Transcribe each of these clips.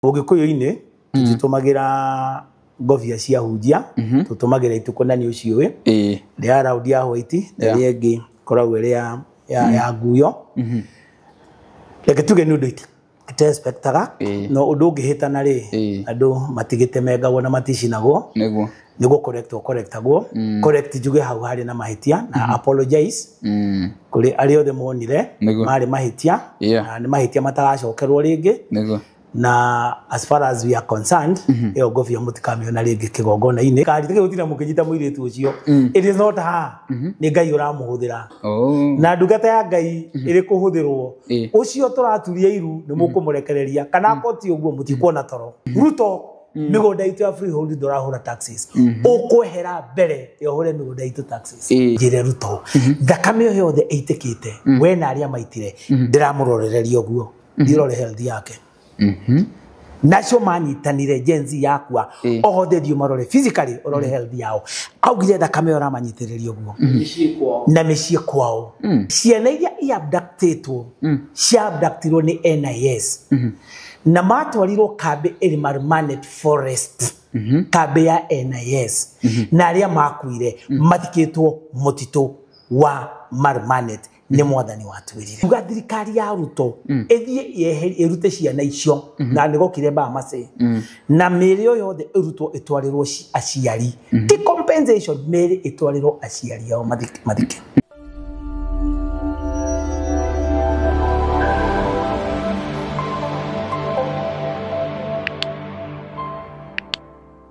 Ugikuyu-ini tutumagira ngobia cia hunjia tutumagira itukonani ucio ria raudi ya white na yengi koragwo ria ya nguyo reke tuge ni undu expectaga no undu ungihitana ri andu matigite megagwo na maticinagwo niguo correctagwo correct juge hau hari na mahitia na apologize kuri ari othe monire mari mahitia na ni mahitia mataracokerwo ringi na as far as we are concerned yo ngobia mutikamiona ringi kigongona-ini kari tige gutira mukijita muiritu ucio it is not her ni ngai uramuhuthira na ndungata ya ngai iri kuhuthirwo ucio turaturia iru ni mukumurekereria kana koti uguo mutikuona toro Ruto migunda itu ya freehold ndurahura taxes ukwehera mbere yohure migunda itu taxes njire Ruto thakame yo yothe eitikite we na aria maitire ndiramurorereria uguo ndirore health yake nacio manyitanire genzi yakwa ohotherio marore physically orore health yao augire thakame yo ramanyitiriria uguo na mishie kwao ciana iria iabductitwo ciabductirwo ni NIS na matwarirwo kambi iri Marmanet Forest kambi ya NIS na aria makuire mathikitwo mutito wa Marmanet ni mwathani watwirire uga thirikari ya Ruto ethie irute ciana icio na nigokire ba mase na mirio yothe irutwo itwarirwo aciari ti compensation meri itwarirwo aciari yao mathike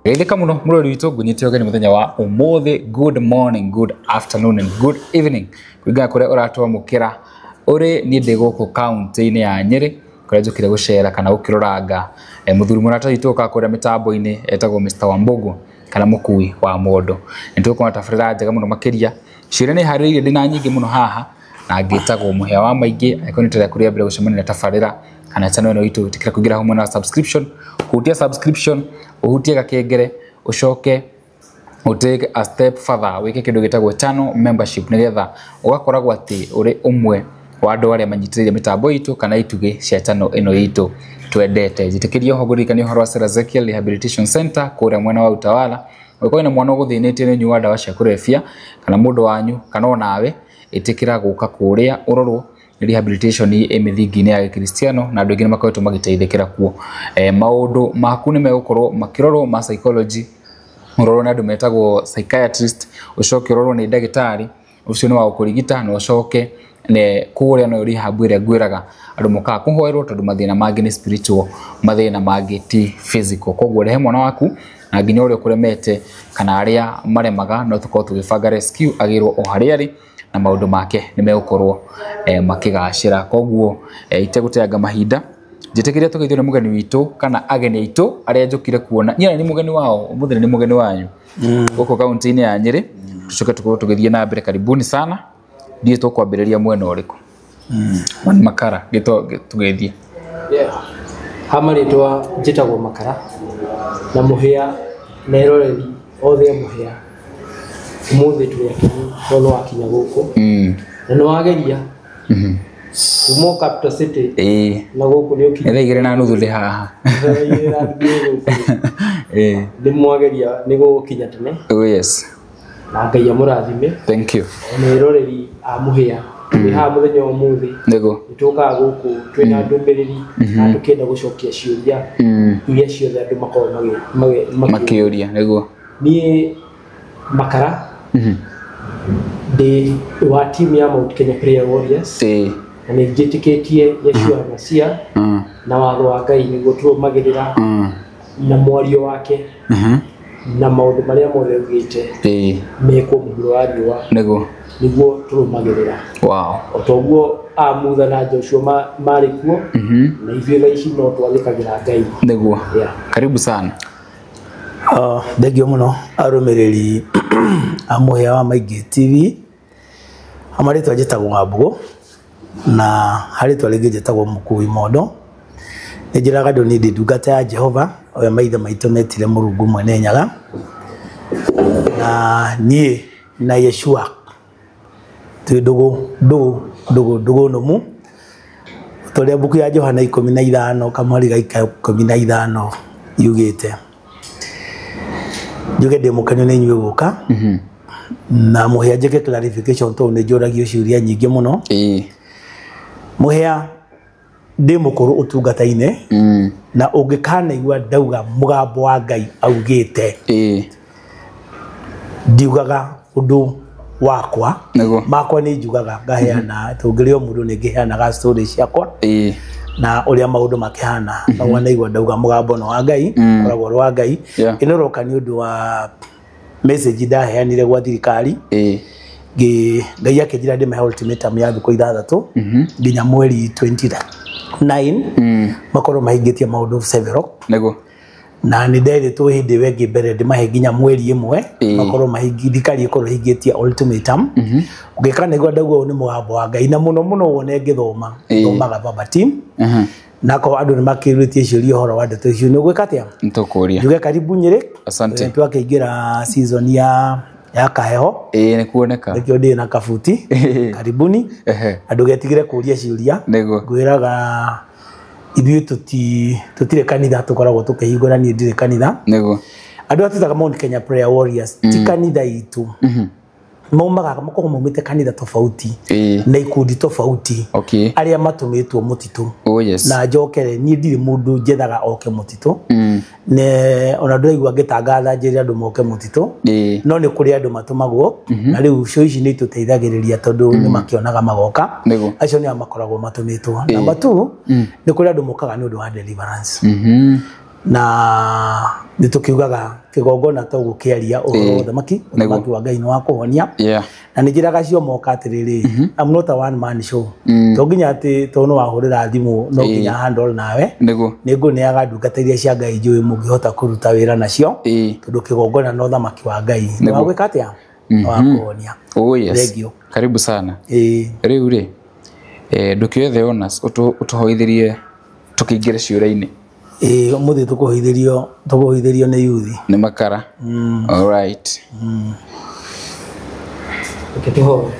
Geithika muno murori witu ngunyite ogeni muthenya wa umuthi. Good morning, good afternoon and good evening kuringa kuria uratwa mukira uri ni ndigoko county-ini ya Nyeri kuria njukire gucera kana gukiroranga muthuri murata witu ka kuria mitambo-ini etagwo Mr. Wambugu kana mukui wa mondo nituko tabarira njega muno makiria cire ni haririire ndina nyingi muno haha na ngitagwo muhia wa maingi aikonitera kuria mbere gucemania na tabarira kana channel ino itu tikira kugira humwe na subscription hutia subscription uhutie gakengere ucoke utake a step further wike kindu gitagwo channel membership nigetha ugakoragwo ati uri umwe wa andu aria manyitiriire mitambo itu kana ituge cia channel ino itu twendete jitikirie hogurikani horo wa Ezekiel Rehabilitation Center kuria mwena wa Utawala uko ina mwana guthinetie ni nyuwa dawa cia kurefia kana mundu wanyu kana onawe itikira guka kuria urorwo rehabilitation emithingi-ini ya Kristiano na andu aingi makoretwo magiteithikira kuo maundu maku ni megukorwo makirorwo ma psychology urorwo na andu metagwo psychiatrist ucoke urorwo ni ndagitari ucio ni wa ukurigita na ucoke ne kuria no rehab iria ngwiraga andu muka kuhoerwo tondu mathina mangi ni spiritual mathina mangi ti physical koguo rehe mwana waku na nginya uria kuremete kana aria maremaga no tukorwo tugibanga rescue agirwo o haria ari na maundu make ni megukorwo makigacira koguo iteguteanga mahinda njitikiria tugeithio ni mugeni witu kana ageni aitu aria njukire kuona nyina ni mugeni wao umuthire ni mugeni wanyu guko county-ini ya Nyeri tucoke tukorwo tugithie na mbere karibuni sana ndie tukwambiriria mwena uriku Makara gito tugeithie hamaritwa njitagwo Makara na muhia na iroreri othe muhia umuthi tuli akini tono akinya guku na no wageria umo capital city na guku ni ukinya igire na nuthu ri haha ni mwageria ni gukinya tene yes na ngai amurathime thank you ni iroreri amuhia ni ha muthenya wa muthi nego nituka guku twina ndumiriri na tukenda gucokia ciuria iria ciothe andu makorwo makiuria nego ni Makara de wa team ya Mount Kenya Prayer Warriors na ni njitikitie Yeshua Masia na watho wa Ngai niguo turumagirira na mwario wake na maundu maria mothe ugite meko muhuro wa riwa niguo turumagirira otoguo amutha na Joshua mari kuo na ivyo thaici no twathikangira Ngai niguo karibu sana thengio muno arumiriri amuhia wa Maingi TV amaritwa njitagwo Wambugu na haritwa ringi njitagwo Mukui Mondo njiraga ndu ni ndungata ya Jehova oya maithe maitu metire Murungu mwene nyaga na nie na Yeshua tu dogo nomu tole buku ya Johana 15 kamwari gaika 15 yugite juge demukanyo ne nywe guka na muhia jeke clarification to ne joragio ciuria nyingi muno muhia demukuru utungataine na ungikana igwa ndauga mugambo wa Ngai augite ndiugaga undu wakwa makwa ni njugaga ngaheana tungirio mundu ni ngiheana ga story ciakwa na uria maundu makihana bagwa na igwa ndauga mugambo no wa Ngai koragwo wa Ngai inoroka ni undu wa message ndaheanire gwa thirikari Ngai akijira ndi me ultimatum ya thiko 6 nginya mweri 29 makorwo mahingitie maundu several na ni ndere to hindi wegi mbere ndi mahe nginya mweri imwe makorwo mahingithikari ikorwo hingitie ultimatum ugikana igwa ndauga ni mugambo wa Ngai na muno muno wone ngithoma thomaga baba team nako andu ni makiritie ciuria horo wa ndeto icio ni gwikatia ntukuria njuge karibu Nyeri asante twakiingira season ya kaheho ni kuoneka nikio ndi na kafuti karibuni andu getigire kuria ciuria ngwiraga ithuĩ tutire kanitha tukoragwo tukihingura ni ndire kanitha andu atitaga Mount Kenya Prayer Warriors ti kanitha itu maumaga makoko maumite kanitha tofauti na ikundi tofauti aria matumitwo mutitu na njokere ni ndire mundu njethaga oke mutitu ne ona ndiraigua ngitangatha njiri andu moke mutitu no ni kuri andu matumagwo na riu cio ici ni tuteithagiriria tondu ni makionaga magoka acio ni amakoragwo matumitwo namba 2 ni kuri andu mokaga ni undu wa deliverance na nitukiugaga kigongona to gukiaria uhoro thamaki thamaki wa Ngai ni wa kuhonia na nijiraga cio moka atiriri I'm not a one man show to nginya ati to no wahurira thimu no nginya handle nawe ningu ni agadungatairia cia Ngai njui mungihota kuruta wira nacio tondu kigongona no thamaki wa Ngai ni wa gwikatia wa kuhonia regio karibu sana riu ri ndukiothe onas utuhoithirie tukiingira ciura-ini muthi tukuhithirio ni yuthi ni makara all right Tuho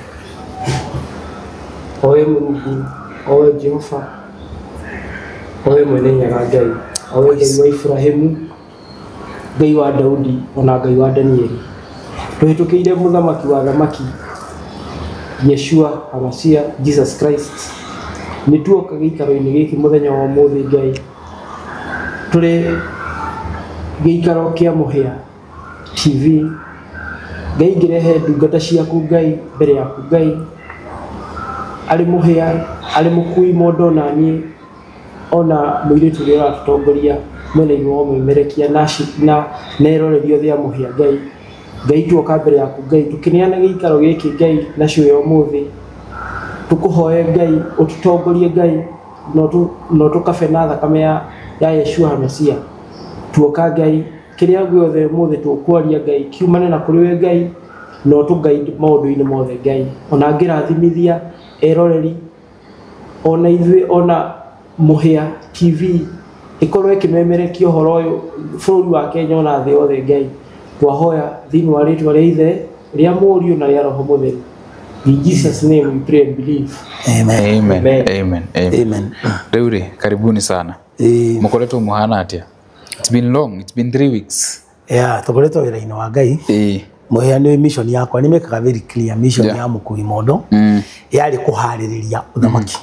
oe Mungu oe Jehova oe mwene nyaga Ngai oe Ngai wa Ibrahimu Ngai wa Daudi ona Ngai wa Danieli tuhitukiire muthamaki wa thamaki Yeshua Amasia Jesus Christ nituoka giikaro-ini giki muthenya wa muthi Ngai turi giikaro kia muhia TV Ngai ngirehe ndungata ciaku Ngai mbere yaku Ngai ari muhia ari mukui mondo na ni ona muiritu ria ratutongoria mwene iwo mwemerekia na nerorerio thia muhia Ngai tuoka mbere yaku Ngai tukineana giikaro giki Ngai nacio yo muthi tukuhoye Ngai ututongorie Ngai no tukabe na thakame ya Yeshua Hamasia tuoka Ngai kiria guothe muthi tukwaria Ngai kiumane na kuri we Ngai no tu guide maundu-ini mothe Ngai ona ngirathimithia eroreri ona ithui ona muhia TV ikorwo ikimemerekia uhoro uyu bururi wa Kenya ona thi othe Ngai twahoya thini wa ritwa ria ithe ria murio na ria roho mutheru. In Jesus name we pray and believe. Amen. Deuri karibuni sana. Mukoretwo muhana atia? It's been long, it's been 3 weeks. Tukoretwo wira-ini wa Ngai. Muhia ni mission yakwa ni mekaga very clear mission ya mukui mondo yari kuhaririria uthamaki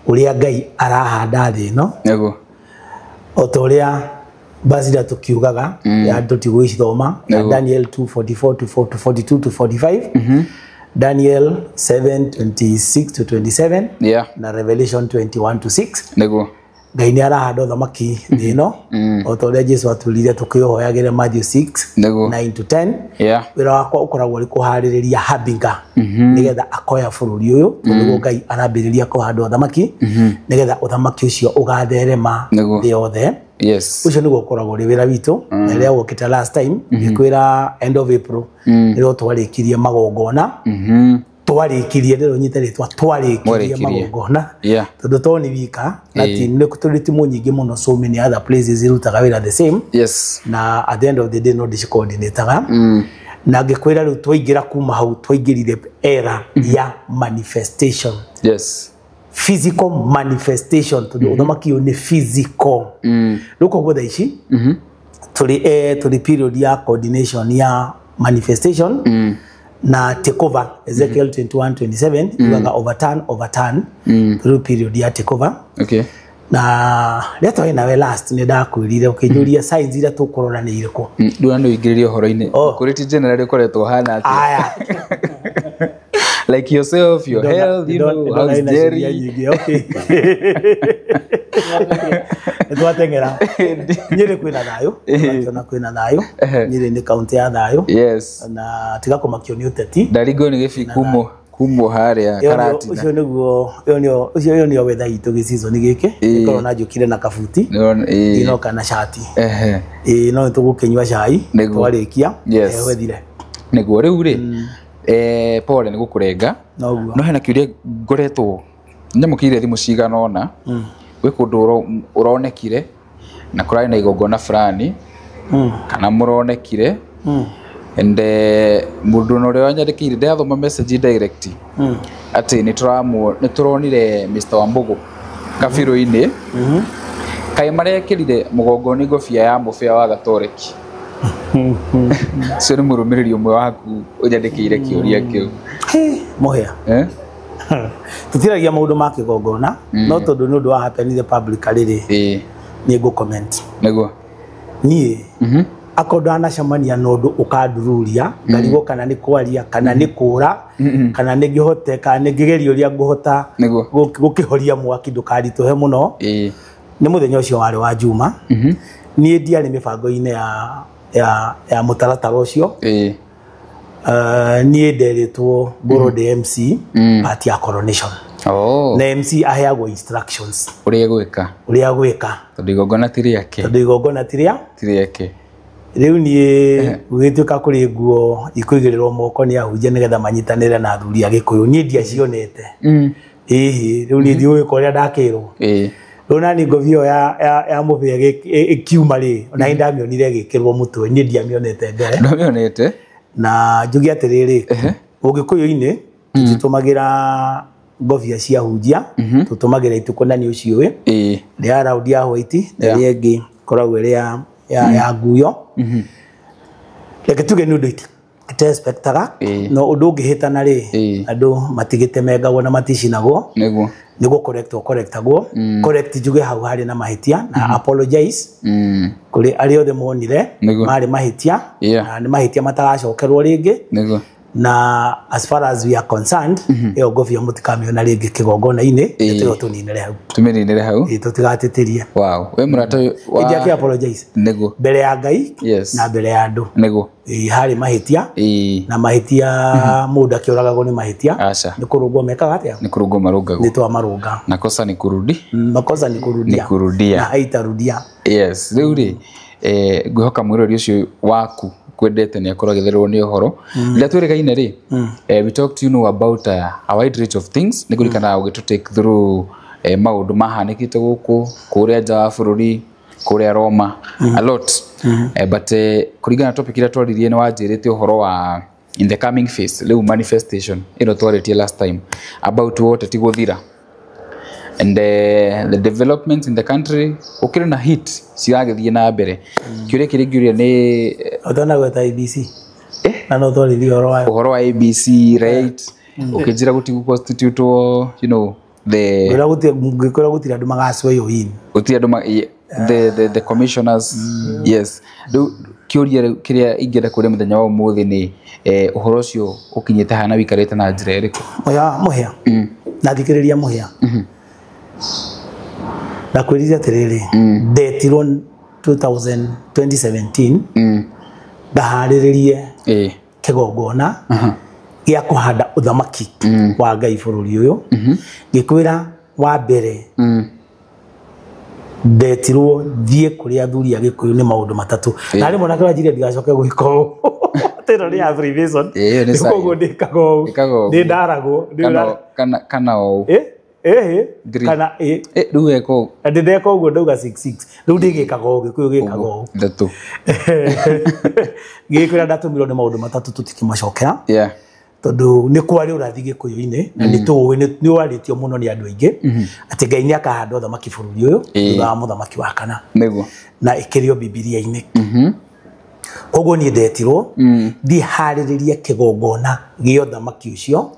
uria Ngai arahanda thi no otoria basira tukiugaga ya tutigwicithoma Daniel 2:44 to 42 to 45 Daniel 7:26 to 27 na Revelation 21 to 6 Ngai ni arahanda uthamaki thi no otoria Jesu atulire tukihoyagire Matthew 6:9 to 10 wira wakwa ukoragwo ri kuhaririria habinga nigetha akoya bururi uyu tondu Ngai arambiriria kuhanda uthamaki nigetha uthamaki ucio ugatherema thi yothe ucio niguo ukoragwo ri wira witu na ria wokita last time ikwira end of April niro twarikirie magongona twarikirie rero nyite ritwa twarikirie magongona tondu toni wika ati ni kuturiti munyingi muno so many other places irutaga wira the same na at the end of the day no discoordinator na ngikwira riu twaingira kuma hau twaingirire era ya manifestation physical manifestation to uthamaki ni physical luko gotha ici tuli period ya coordination ya manifestation na takeover Ezekiel 21:27 iwaga overturn through period ya takeover. Okay. Na leto ina we last ni ndakwirire ukijuria signs ira tukorona ni iriko nduna no igiririo horo-ini kuriti general ukoretwo hana ati aya like yourself, your health, you know, how's Jerry? Okay. Twatengera nyire kwina nayo na kwina nayo nyire ni county ya nayo yes na tigakomakio ni uteti ndarigo ni gifi kumo haria karati ucio niguo ucio ni wetha itu gi season giki ikoro na njukire na kabuti ino kana shati no tugukinywa cai twarikia wethire niguo riu ri pole ni gukurenga no hena kiuria ngoretwo nyamukire thimu cigana ona gwe kundu uronekire na kurari na igongona fulani kana muronekire and mundu no rio nyandikire ndathoma message direct ati ni turonire Mr. Wambugu kabiru-ini kai marekirire mugongoni ngofia ya mubia wa gatoreki sio murumiriri umwe waku unyandikire kiuria kiu muhia tutiragia maundu ma kigongona no tondu nundu wa happenire publicly ni go comment niguo nie akodo anacamania nundu ukandururia ngarigo kana ni kwaria kana ni kura kana ni gihote kana ni ngigerio ria nguhota gukihoria mwaki ndukarituhe muno ni muthenya ucio wari wa juma nie ndiari mibango-ini ya mutaratara ucio nie nderitwo ngoro de MC party ya coronation na MC aheagwo instructions uria gwika tondu igongona tiriake riu nie gwituka kuri nguo ikuigirirwo moko ni ahunjia nigetha manyitanire na athuri agikuyu nie ndia cionete riu nie thiu ko ria ndakirwo rona ni govio ya mubia ikiuma ri ona indamionire gikirwo mutwe nie ndiamionete mbere ndamionete na njugi atiriri ugikuyu-ini tutumagira govia cia hunjia tutumagira itukonani ucio ya round ya white na yengi koragwo ria ya nguyo reke tuge ni undu itespektaga no undu ungihitana ri andu matigitemengawo na maticinagwo niguo correctagwo correct njuge hau hari na mahitia na apologize kuri ari othe monire mari mahitia na ni mahitia mataracokerwo ringi na as far as we are concerned yo govia mutikamiona ringi kigongona-ini tuyo tuninire hau tutigatitirie we murata wa ijaki apologize niguo mbere ya Ngai na mbere ya andu niguo hari mahitia na mahitia muda kioragagwo ni mahitia ni kurungwo mekaga atia ni kurungwo marungagwo ni twa marunga nakosa ni kurudi na haitarudia yes riu ri ngwihoka mwirori ucio waku kwendete ni akora githerwo ni uhoro ila tweregaine ri we talked to you know about a wide range of things ni kurikana ugitu take through maundu mahanikite guku kuria nja wa bururi kuria Roma a lot but kurigana topic ira twaririe ni wanjirite uhoro wa in the coming phase leu manifestation ino twaritie last time about what tiguthira and the development in the country ukire na hit ciragithie na mbere kiuria kiringiuria ni otana gweta ABC na no twaririe uhoro wa ABC right ukijira gutigu constitute you know the ngikora gutira andu magacwe yo in gutira andu the commissioners yes kiuria kiria ingenda kuria muthenya wa umuthi ni uhoro ucio ukinyite hana wikarite na njira iriku muhia na thikiriria muhia na kwiriria atiriri ndetirwo 2017 ndahariririe kigongona gia kuhanda uthamaki wa Ngai bururi uyu gikwira wa mbere ndetirwo thie kuria athuri agikuyu ni maundu matatu na rimwe na kira njire ndigacoke gwiko tero ni abbreviation koguo ndikago ndi ndaragwo kana o kana riu eko ndeka uguo ndauga 66 riu ndigikaga o gikuyu gikaga ndatu gikwira ndatumirwo ni maundu matatu tutikimacokera tondu ni kwari urathi Gikuyu-ini na ni tuwe ni waritio muno ni andu aingi ati Ngai ni akahanda uthamaki bururi uyu thutha wa muthamaki wa kana niguo na ikirio Bibilia-ini koguo ni ndetirwo ndi hariririe kigongona gio thamaki ucio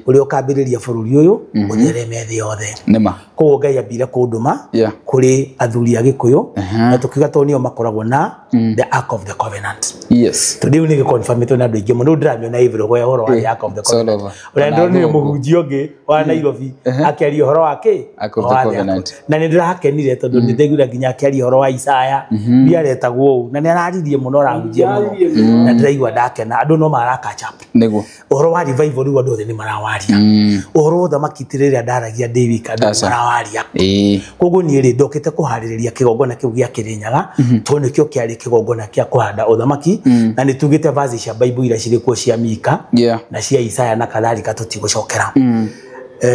uria ukambiriria bururi uyu uthereme thi yothe nima koguo Ngai ambire kunduma kuri athuri a Gikuyu na tukiga to nio makoragwo na the Ark of the Covenant yes today ni confirmito na andu aingi muno ndiramenya iviro kwa horo wa Ark of the Covenant uria ndoni muhunjia ungi wa Nairobi akiaria horo wake Ark of the Covenant na ni ndirakenire tondu ndithegura nginya akiaria horo wa Isaya ndiaretagwo na ni araririe muno ranjia muno na ndiraigua ndakena andu no maraka chap niguo horo wa revival ri andu othe ni marawaria horo thamaki tiriria ndaragia David andu marawaria koguo ni ri ndokite kuhaririria kigongona kiu gia Kirinyaga to nikio kiari kigongona kia kuhanda uthamaki na ni tugite verse cia Bible ira ciri kuo cia Mika na cia Isaya na kadhalika tutigucokera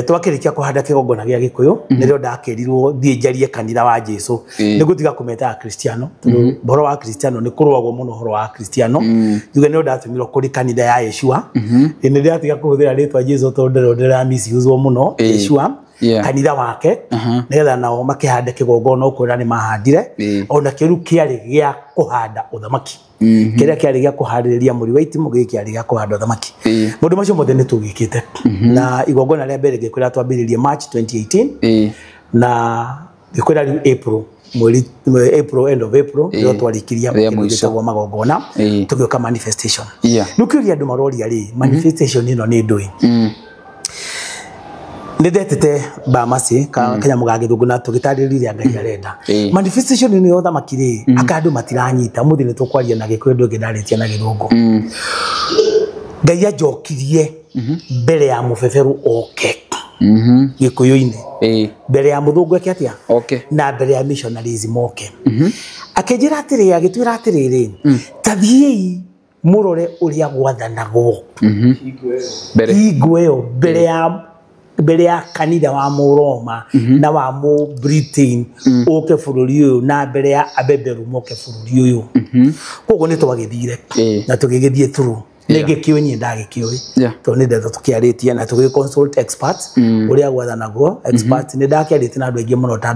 twakirikia kuhanda kigongona gia Gikuyu nirio ndakirirwo thie njarie kanitha wa Jesu nigutiga kumeta Kristiano tondu boro wa Kristiano ni kurwagwo muno horo wa Kristiano njuge nirio ndatumirwo kuri kanitha ya Yeshua ni ndatiga kuhuthira ritwa Jesu tondu ndira misuse muno Yeshua kanitha wake nigetha nao makihande kigongona ukura ni mahandire ona kiru kiari gia kuhanda uthamaki kiria kiari gia kuhaririria muri wa itimu kiari gia kuhanda uthamaki mundu macio mothe ni tugikite na igongona ria mbere gikwira twambiririe March 2018 na gikwira April April end of April ndio twarikiria gitagwo magongona tugioka manifestation nukiria andu maroria ri manifestation ino ni ndui ndetete bamasi kanya mugage thuguna tugitaririria Ngai arenda manifestation ni yotha makiri akandu matiranyita muthi ni tukwaria na Gikuyu ndoge ndaritia na Githungu Ngai ajokirie mbere ya mubeberu oke Gikuyu-ini mbere ya muthungu eke atia na mbere ya missionaries moke akenjira atiri agitwira atiriri tathiei murore uria gwathanagwo igweyo mbere ya kanitha wa Muroma na wa mu Britain oke bururi uyu na mbere ya abeberu moke bururi uyu koguo ni twagithire na tugigithie through nege kiwenye ndage kiwe to ni ndeto tukiaritie na tugi consult experts uria gwathanagwo experts ni ndakiaritie na andu aingi muno ta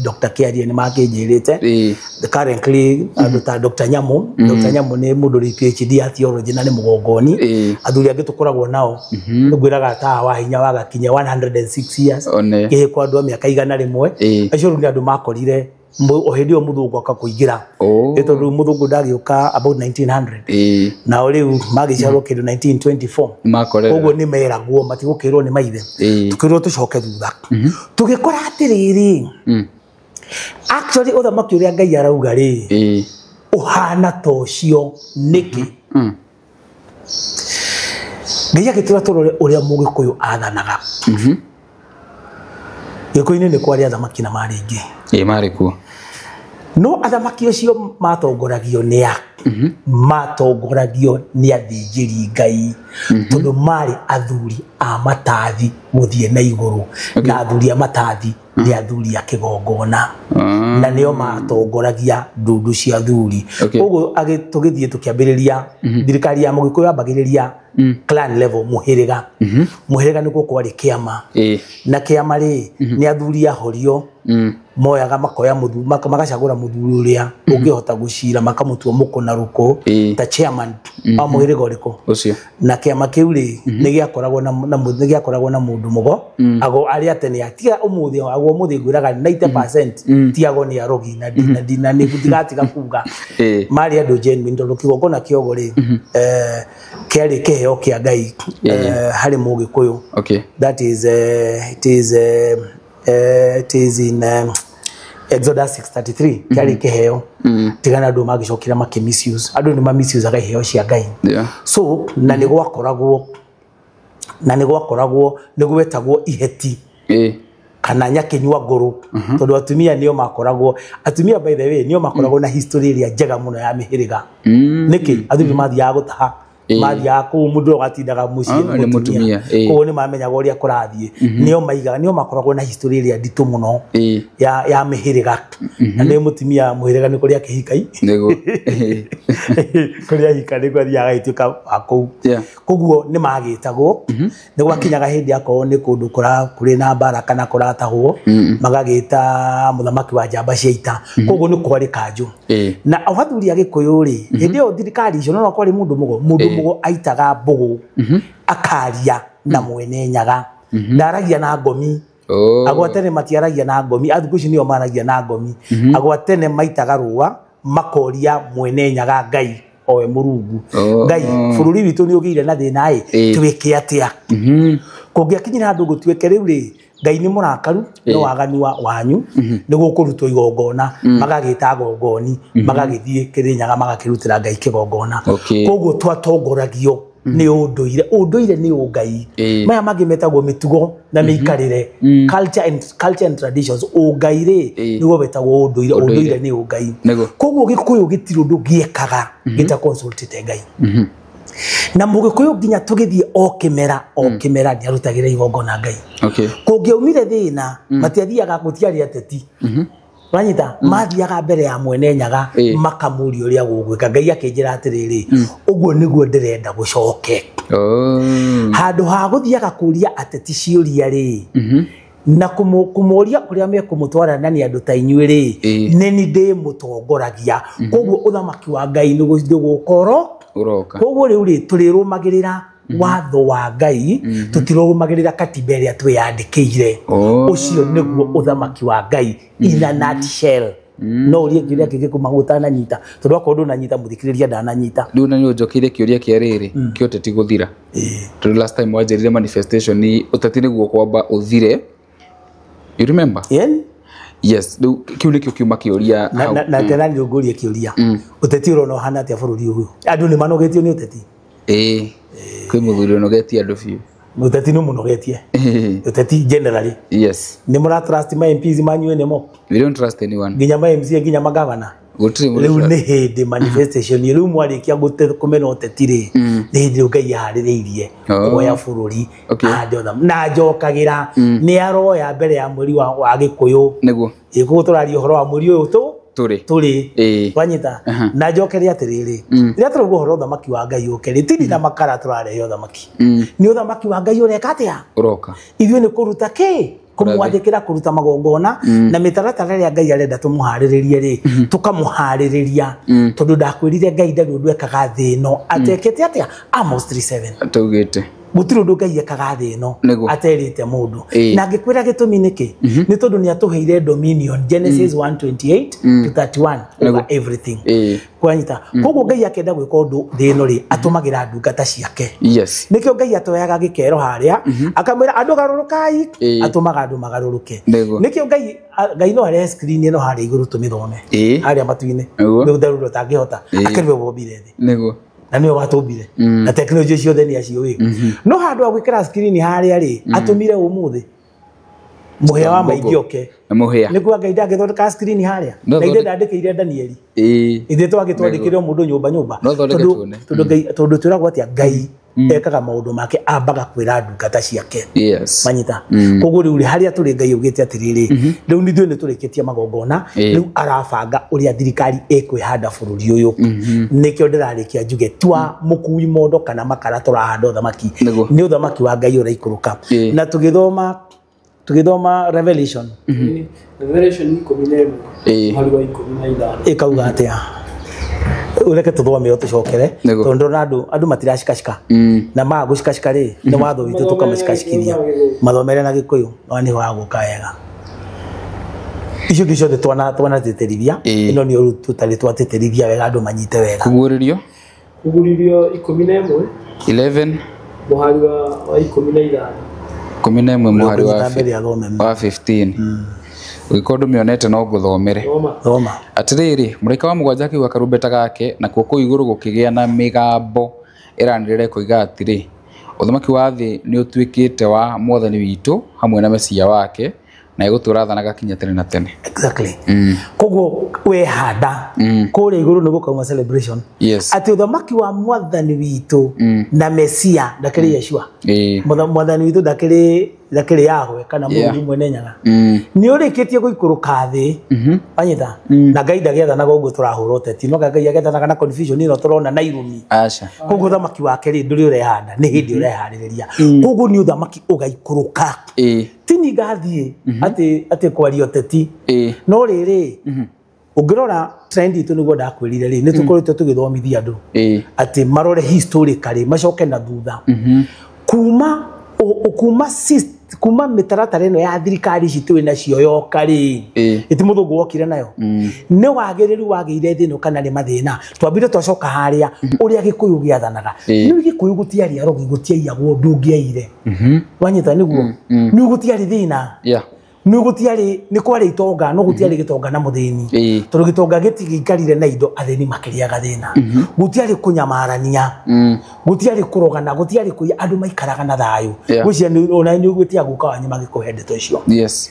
Dr. Kiarie ni makinjirite the currently Dr. Nyamu ni mundu ri PhD ya theology na ni mugongoni athuri angi tukoragwo nao ngwiraga ta wa hinya wa gakinya 106 years ke kwa andu miaka igana rimwe acio ni andu makorire ohedio muthungu akakuingira eto muthungu ndagioka about 1900 na uriu magicaro kindu 1924 koguo ni meragwo matigukirwo ni maithe tukirwo tucoke thutha tugikora atiriri actually uthamaki uria Ngai arauga ri uhana tocio niki Ngai agitira turore uria Mugikuyu athanaga Gikuyu-ini ni kwari athamaki na mari ingi mari ku no athamaki acio matongoragio ni a matongoragio ni athinjiri Ngai tondu mari athuri a matathi guthie na iguru na athuri a matathi ni athuri a kigongona na nio matongoragia ndundu cia athuri uguo agitugithie tukiambiriria thirikari ya Mugikuyu ambagiriria clan level muhiriga nikuo kwari kiama na kiama ri ni athuri ahorio moyaga makoya magacagura muthuri uria ungihota gucira makamutua muko na ruko ta chairman wa muhiriga uriku ucio na kiama kiu ri ni giakoragwo na mundu mugo ago ari atene atia umuthi ago umuthi ngwiraga 90% tiago ni arogi na ni gutigatiga kuga mari andu genuine ndo kigongona kiogo ri kiari kiheo kia Ngai hari Mugikuyu that is it is in Exodus 6:33 kiari kiheo tigana andu magicokira misuse andu ni misuse aga iheo cia Ngai so na ni gwakoragwo nigwetagwo iheti kana nyakinywa nguru tondu atumia nio makoragwo atumia by the way nio makoragwo na history iria njega muno ya mihiriga niki athuri mathiaga gutaha mathia ku mundu gatindaga mucii ni mutumia ko ni mamenya goria kurathie nio maiga nio makoragwo na history ria nditu muno ya mihiriga na ni mutumia muhiriga ni kuria kihikai nego kuria hikari kwa thia gaituka aku koguo ni magitagwo ni gwakinyaga hindi yako ni kundu kuri na baraka na kuratagwo magagita muthamaki wa njamba cia ita koguo ni kwari kanju na awathuri agikuyu ri hindi yo thirikari icio no kwari mundu mugo aitaga mbugu akaria na mwene nyaga ndaragia na ngomi agwatene matiaragia na ngomi athukuci nio maragia na ngomi agwatene maitaga ruwa makoria mwene nyaga ngai owe murungu ngai bururi witu ni ugire na thina twike atia kungiakinyira andu gutweke riu ri ngai ni murakaru no waganu wanyu ni gukurutwo igongona magagita gongoni magagithie kirinyaga magakirutira ngai kigongona koguo twatongoragio ni unduire ni ungai maya magimetagwo mitugo na mikarire culture and traditions ungaire nigo betagwo unduire ni ungai koguo gikuyu gitiru ndugiekaga gita consultate ngai na mugikuyu ginya tugithie okimera ni arutagira igongona ngai kungiumire thina matiathiaga gutiari ateti Wanyita mathiaga mbere ya mwene nyaga makamuri uria gugwika ngai akinjira atiriri uguo niguo ndirenda gucoke handu ha guthiaga kuria ateti ciuria ri na kumuria kuria me kumutwara nani andu ta inyuĩ ri neni ndi mutongoragia koguo uthamaki wa ngai ni gukoro koguo riu ri turirumagirira watho wa ngai tutirumagirira katiba iria twiyandikire ucio niguo uthamaki wa ngai in a nutshell no uria kiria kige kumaguta na nyita tondu akorwo na nyita muthikiriria ndana nyita ndu na ni ujokire kiuria kia riri kioteti guthira tondu last time wajerire manifestation ni utati niguo kwamba uthire you remember yes kiuria kiuma kiuria na tena ni uguria kiuria uteti urono hana atia bururi uyu andu ni manogetio ni uteti kwi muthuri unogetie andu biu uteti no munogetie uteti generally yes ni mura trust my MPs manyu nemo we don't trust anyone ginya my MC ginya magavana riu ni hindi manifestation riu mwarikia kumena uteti ri ni hindi ngai haririirie oya bururi ande otha na njokagira ni aroya mbere ya mweri wa gikuyu niguo iguo turario horo wa mweri uyu turi wanyita na njokeria atiriri ria turugo horo thamaki wa ngai ukeri tindi na makara turare yo thamaki ni uthamaki wa ngai ureka atia uroka ithio ni kuruta ki kumwathikira kuruta magongona na mitaratara ria ngai arenda tumuhariririe ri tukamuhaririria tondu ndakwirire ngai ndari undu ekaga thino atekete atia Amos 3:7 atugite gutiro ndu ngai ekaga thino aterite mundu na ngikwira gitumi niki ni tondu ni atuheire dominion Genesis 1:28 to 31 over everything kwanyita koguo ngai akenda gwika undu thino ri atumagira ndungata ciake yes nikio ngai atoyaga gikero haria akamwira andu garurukai atumaga andu magaruruke nikio ngai no are screen no haria iguru tumithome haria matuine ni utheruro tangihota akeriwe bombire thi nego na niyo watumbire na technology ciothe ni acio no handu wa gwikira screen haria ri atumire umuthi muhia wa maingioke muhia niguo ngai ndangithondeka screen haria ngai ndandikire Danieli ithe twagitwandikire mundu nyumba tondu turagwo atia ngai ekaga maundu make ambaga kwira ndungata ciake manyita koguo riu haria turi ngai ugite atiriri riu nithwe ni turikitie magongona riu arabanga uria thirikari ekwihanda bururi uyu nikio ndirarikia njuge twa mukui mondo kana makara turahanda thamaki ni uthamaki wa ngai uraikuruka na tugithoma Revelation 11 hari wa 15 ikauga atia ureke tuthome yo tucokere tondu andu matiracikacika na magucikacika ri ni watho witu tukamacikacikiria mathomere na gikuyu no ni wa guka wega icio gicio twana teterithia ino ni uru tutari twateterithia wega andu manyite wega kuguririo 11 muhari wa 15 muhari wa 15 ugikondu mionete no guthomere atiriri murika wa mugwanja kiwa karumbeta gake na kuko iguru gukigia na migambo iranirire kuiga atiri uthamaki wa thi ni utwikite wa mwathani witu hamwe na mesia wake na iguturathanaga kinya tene na tene. Exactly. Koguo we handa kule iguru niguo kauma celebration. Yes. Ati uthamaki wa mwathani witu na Mesia ndakiri Yeshua. Mwathani witu ndakiri Yahwe kana Mungu mwene nyaga. Ni urikitie guikuruka thi. Anyita. Na Ngai ndagetha nago uguo turahura uteti no Ngai agetha na confusion ino turona na irumi. Acha. Koguo uthamaki wake ri nduri urehanda ni hindi urehariria. Koguo ni uthamaki ugaikuruka. Tini gathie ati kwario teti no riri ungirora trend itu niguo ndakwirire ri nitukorete tugithomithia andu ati marore historically macoke na thutha kuma mitaratara ino ya thirikari citu na cio yoka ri iti muthungu wokire nayo ne wagiriru wagiire thino kana ni mathina twambire twacoka haria uria gikuyu giathanaga ni gikuyu gutiari arogi gutiaiyagwo ndungiaire wanyita niguo ni gutiari thina ni gutiari ni kwari itonga no gutiari gitonga na muthini toro gitonga gitigikarire na indo athini makiriaga thina gutiari kunyamarania gutiari kurogana gutiari kuya andu maikaraga na thayu gucia ni ona ni gutia guka wanyu magikuhe ndeto icio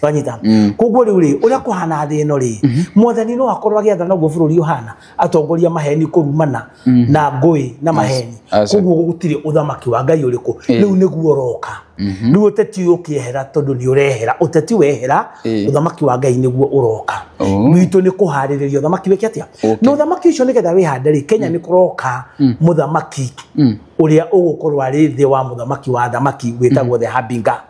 wanyita koguo ri uria kuhana thino ri mwathani no akorwa giatha no bururi uhana atongoria maheni kurumana na ngui na maheni koguo gutiri uthamaki wa Ngai uriku riu niguo roka ni uteti ukiehera tondu ni urehera uteti wehera uthamaki wa Ngai niguo uroka witu ni kuhaririria uthamaki wiki atia no uthamaki ucio nigetha wihandari Kenya ni kuroka muthamaki uria ugukorwo ari thi wa muthamaki wa thamaki witagwo the Habinga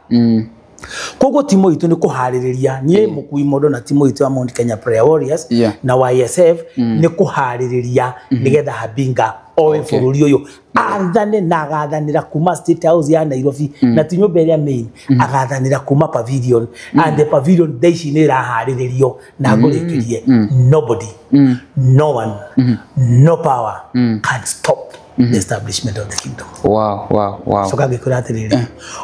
koguo timo itu ni kuhaririria nie mukui modo na timo itu wa Mount Kenya Prayer Warriors na YSF ni kuhaririria nigetha Habinga owe bururi uyu athane na agathanira kuma State House ya Nairobi na tinyumba iria main agathanira kuma pavilion and the pavilion daici ni rahariririo na ngurikirie nobody no one no power can stop the establishment of the kingdom. Wow. So kage kuratiriri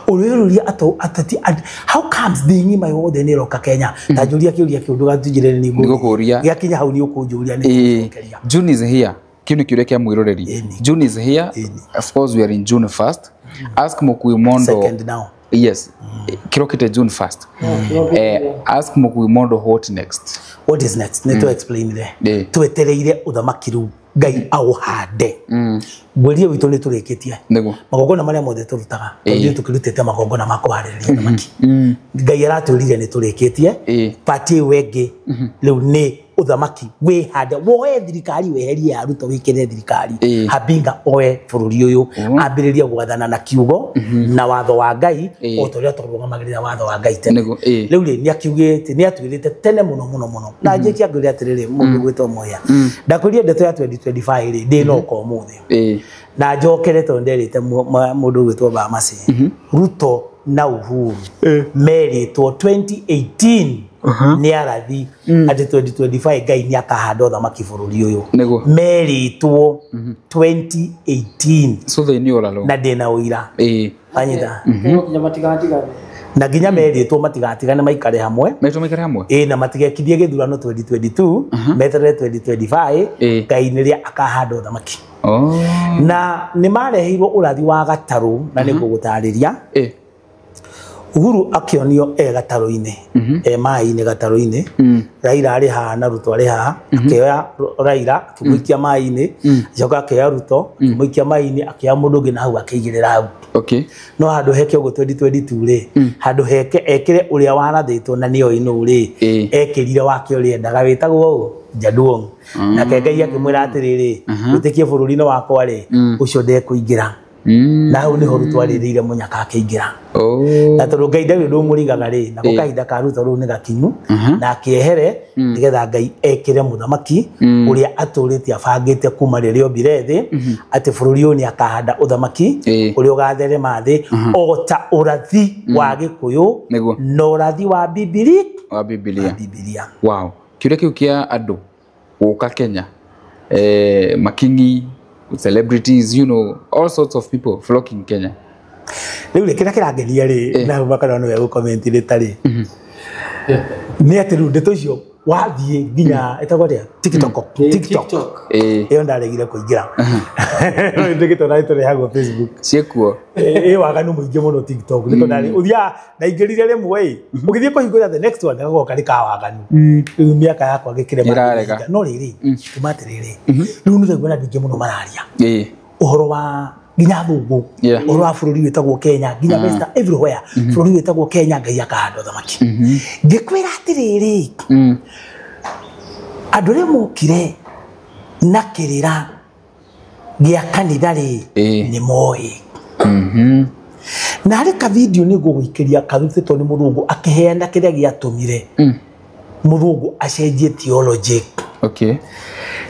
uriruria atati how comes the my word in roka Kenya tajuria kiuria kiundu gatujire ni nguria giakinya hau ni ukunjuria ni June is here. Kinu kiure kia mwiroreri. June is here. Of course we are in June 1st. Ask Mukui Mondo. Second now. Yes. Kirokite June 1st. Ask Mukui Mondo what next? What is next? Need to explain there. Twetereire uthamaki ru Ngai auhande. Gwerie witu ni turikitie. Magogona maria mothe turutaga. Tondũ tukirutete magogona makuhaririria uthamaki. Ngai araturire ni turikitie. Pati wengi riu ni uthamaki wihande woe thirikari weherie aruto wikire thirikari Habinga oe bururi uyu ambiriria gwathana na kiugo na watho wa Ngai otoria turugamagira watho wa Ngai tene riu ni akiugite ni atwirite tene muno na njikia nguri atiriri mundu gwitwo moya ndakuria ndeto ya 2025 ri ndi no ko muthi na njokere to nderite mundu gwitwo Bamasi Ruto na Uhuru meritwo 2018 ni arathi ati 2025 Ngai ni akahanda uthamaki bururi uyu meritwo 2018 so they knew all along na ndina uira anyita na ginya meritwo matigatigane maikare hamwe na matigekithie githurano 2022 metere 2025 Ngai ni ria akahanda uthamaki na ni marehirwo urathi wa gataru na ni gugutariria Uhuru akionio gataro-ine mai-ine gataro-ine Raila ari ha na Ruto ari ha akioya Raila akimuikia mai-ine acoka akioya Ruto akimuikia mai-ine akioya mundu ngi na hau akigirira hau no handu heke ugo 2022 ri handu heke ekire uria wanathitwo na nio ino ri ekirire wake uri endaga witagwo Jaduong na Ngai akimwira atiriri utikie bururi-ini wakwa ri ucio ndekuingira na hau ni horu twaririire munyaka akiingira na tondu Ngai ndawe ndumurigaga ri na gukahinda ka Ruto ru ni gakinyu na akiehere nigetha Ngai ekire muthamaki uria aturite abangite kuma ririo mbire thi ati bururi uyu ni akahanda uthamaki uria ugatherema thi ota urathi wa gikuyu no urathi wa Bibilia. Wow. Kiure kiu kia andu guka Kenya makingi celebrities, you know, all sorts of people flocking Kenya. Riu kira kirangenia ri na makana no ya comment ri tari. Ni ati ru ndeto icio wathie nginya etagwo atia TikTok iyo ndaregire kuingira ndikito na ito rehagwo Facebook ciekuo waganu muingi muno TikTok niko ndari uthia ndaingirire rimwe ugithie kuhingura the next one gagoka rika waganu miaka yakwa gikire no riri tumatiriri riu nithe gwena bingi muno mararia uhoro wa ginya thungu uhoro wa bururi wetagwo Kenya ginya West everywhere bururi wetagwo Kenya ngai akahanda thamaki ngikwira atiriri andu ri mukire na kirira gia kanitha ri ni moi na ri ka video ni guguikiria karutito ni murungu akiheana kiria giatumire murungu acenjie theology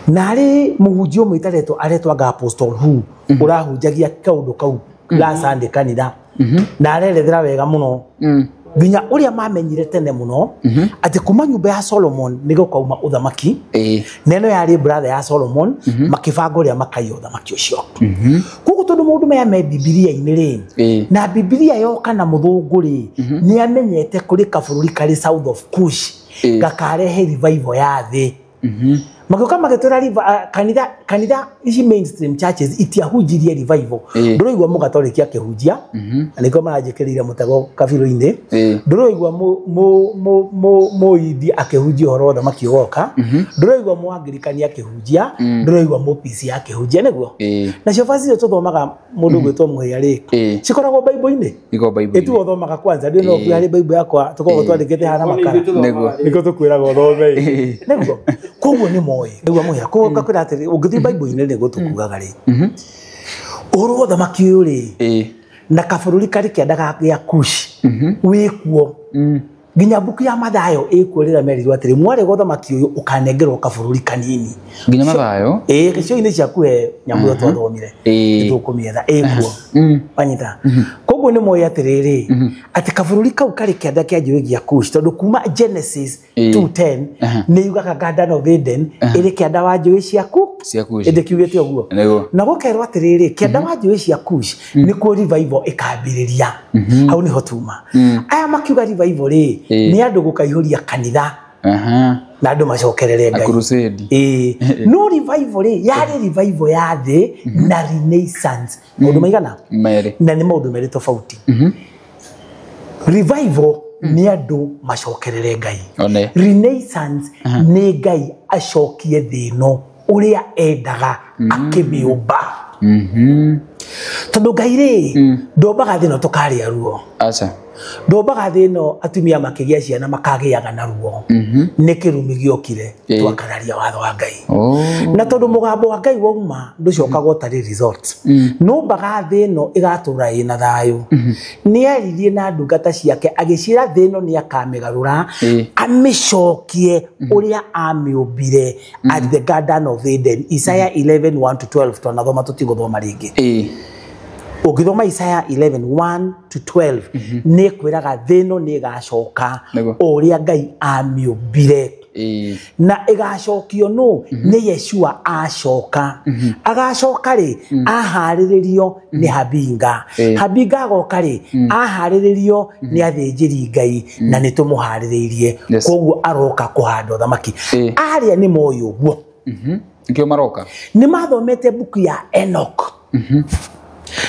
na ri muhunjio mwitaretwo aretwaga Apostle Who urahunjagia kaundu kau la Sunday kanitha na arerethera wega muno ginya uria mamenyire tene muno ati kuma nyumba ya Solomon nigo kauma uthamaki neno yari brother ya Solomon makibango uria makayo uthamaki ucio kuko tondu mundu me Biblia inire na Biblia yoka na muthungu ri ni amenyete kuri kabururi kari south of Kush gakarehe revival ya thi magoka magetora kanitha ici mainstream churches itiahunjirie revival ndoroigwa mugatoliki akihunjia aniko marajikirire mutago kabiro-ine ndoroigwa moidi akihunjia horo thamaki ugoka ndoroigwa muangirikani akihunjia ndoroigwa mopisi akihunjia niguo na cio cio tuthomaga mundu gwitwo mwiyari cikoragwo bible-ine iko bible etu uthomaga kwanza ndio no kwari bible yakwa tukoragwo twandikite hana makara niko tukwiraga uthome niguo koguo ni moyo niguo moya ko gakwira atiri ungithi bible-ine ni gutukugaga ri uru thamaki uri na kabururi kari kiendaga gia Kush wikuo ginya buku ya Mathayo ikurira merirwo atiri mware gothamaki uyu ukanengerwo kabururi kanini ginya Mathayo gicio-ini ciakuhe nyamu twathomire itukumietha ikuo panyita koguo ni moya atiriri ati kabururi kau kari kienda kia njui gia Kush tondu kuma Genesis 2:10 ni yugaga Garden of Eden iri kienda wa njui ciaku ende kiugete uguo na gukerwo atiriri kienda wa njui cia Kush ni ku revival ikambiriria au ni hotuma aya makiuga revival ri ni andu gukaihuria kanitha na andu macokerere ngai crusade no revival ri yari revival ya thi na renaissance mundu maigana na ni mundu meri tofauti revival ni andu macokerere ngai renaissance ni ngai acokie thino uria endaga akimiumba tondu ngai ri ndombaga thino tukaria ruo ndombaga thino atumia makigia ciana makagiaga na ruo ni kirumi giokire twakararia watho wa ngai na tondu mugambo wa ngai wauma nducokaga utari resort no mbaga thino igatura ina thayo ni aririe na ndungata ciake agicira thino ni akamigarura amicokie uria amiumbire at the Garden of Eden Isaiah 11:1-12 tunathoma tutigothoma ringi ukithoma Isaiah 11:1-12 ni kwiraga thino ni gacoka uria ngai amiumbire na igacokio no ni Yeshua acoka agacoka ri ahariririo ni Habinga agoka ri ahariririo ni athinjiri ngai na ni tumuhariririe koguo aroka kuhanda thamaki aria ni moyo guo ikio maroka ni mathomete buku ya Enoch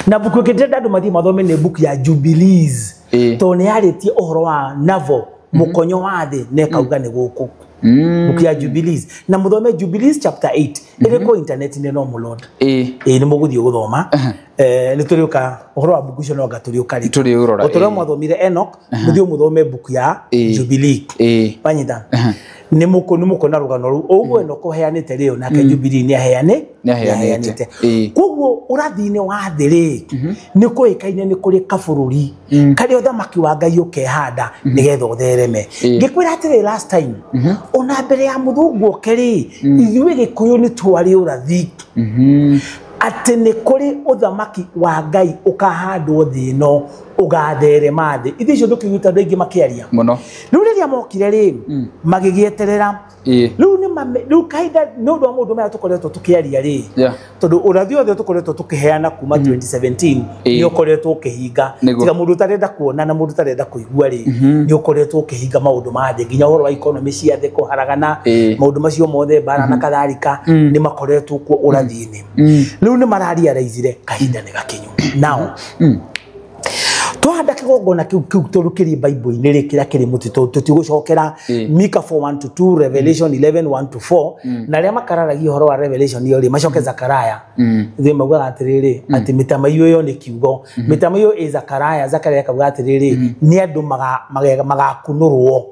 na buku kitenda andu mathi mathome ni buku ya Jubilees to ni aritie uhoro wa Navo mukonyo wa thi ne kauga ni guku buku ya Jubilees na muthome Jubilees chapter 8 ire ko internet ni no mulod ni muguthi guthoma ni turioka uhoro wa buku cio no gaturioka ri turiurora otoro mwathomire Enoch muthio muthome buku ya Jubilee panyita ni muko na rugano ru oguo eno kuheanite rio nake Jubilee ni aheanite koguo urathine wa thiri ni kuikaine ni kuri kabururi kari uthamaki wa ngai ukehanda nigetha uthereme ngikwira atiri last time ona mbere ya muthungu okeri ithuĩ Gĩkũyũ ni twari urathi ati ni kuri uthamaki wa ngai ukahandwo thĩ ĩno ugathere mathi ithi cio ndukiruta andu aingi makiaria muno riu riria mokire ri magigieterera riu ni riu kaida no ndo mundu maya tukoretwo tukiaria ri tondu urathi othe tukoretwo tukiheana kuma 2017 ni ukoretwo ukihinga tiga mundu tarenda kuona na mundu tarenda kuigua ri ni ukoretwo ukihinga maundu mathi nginya uhoro wa economy cia thi kuharagana maundu macio mothe bara na katharika ni makoretwo ku urathi-ini riu ni mararia raizire kahinda ni gakinyu now twahanda kigongona kiu turukirie Bible-ini rikira kiri mutito tutigucokera Mika 4:1-2 Revelation 11:1-4 na ria makararagia horo wa Revelation iyo ri macoke Zakaria thie mauga atiriri ati mitamayo yo ni kiugo mitamayo e Zakaria kauga atiriri ni andu magakunurwo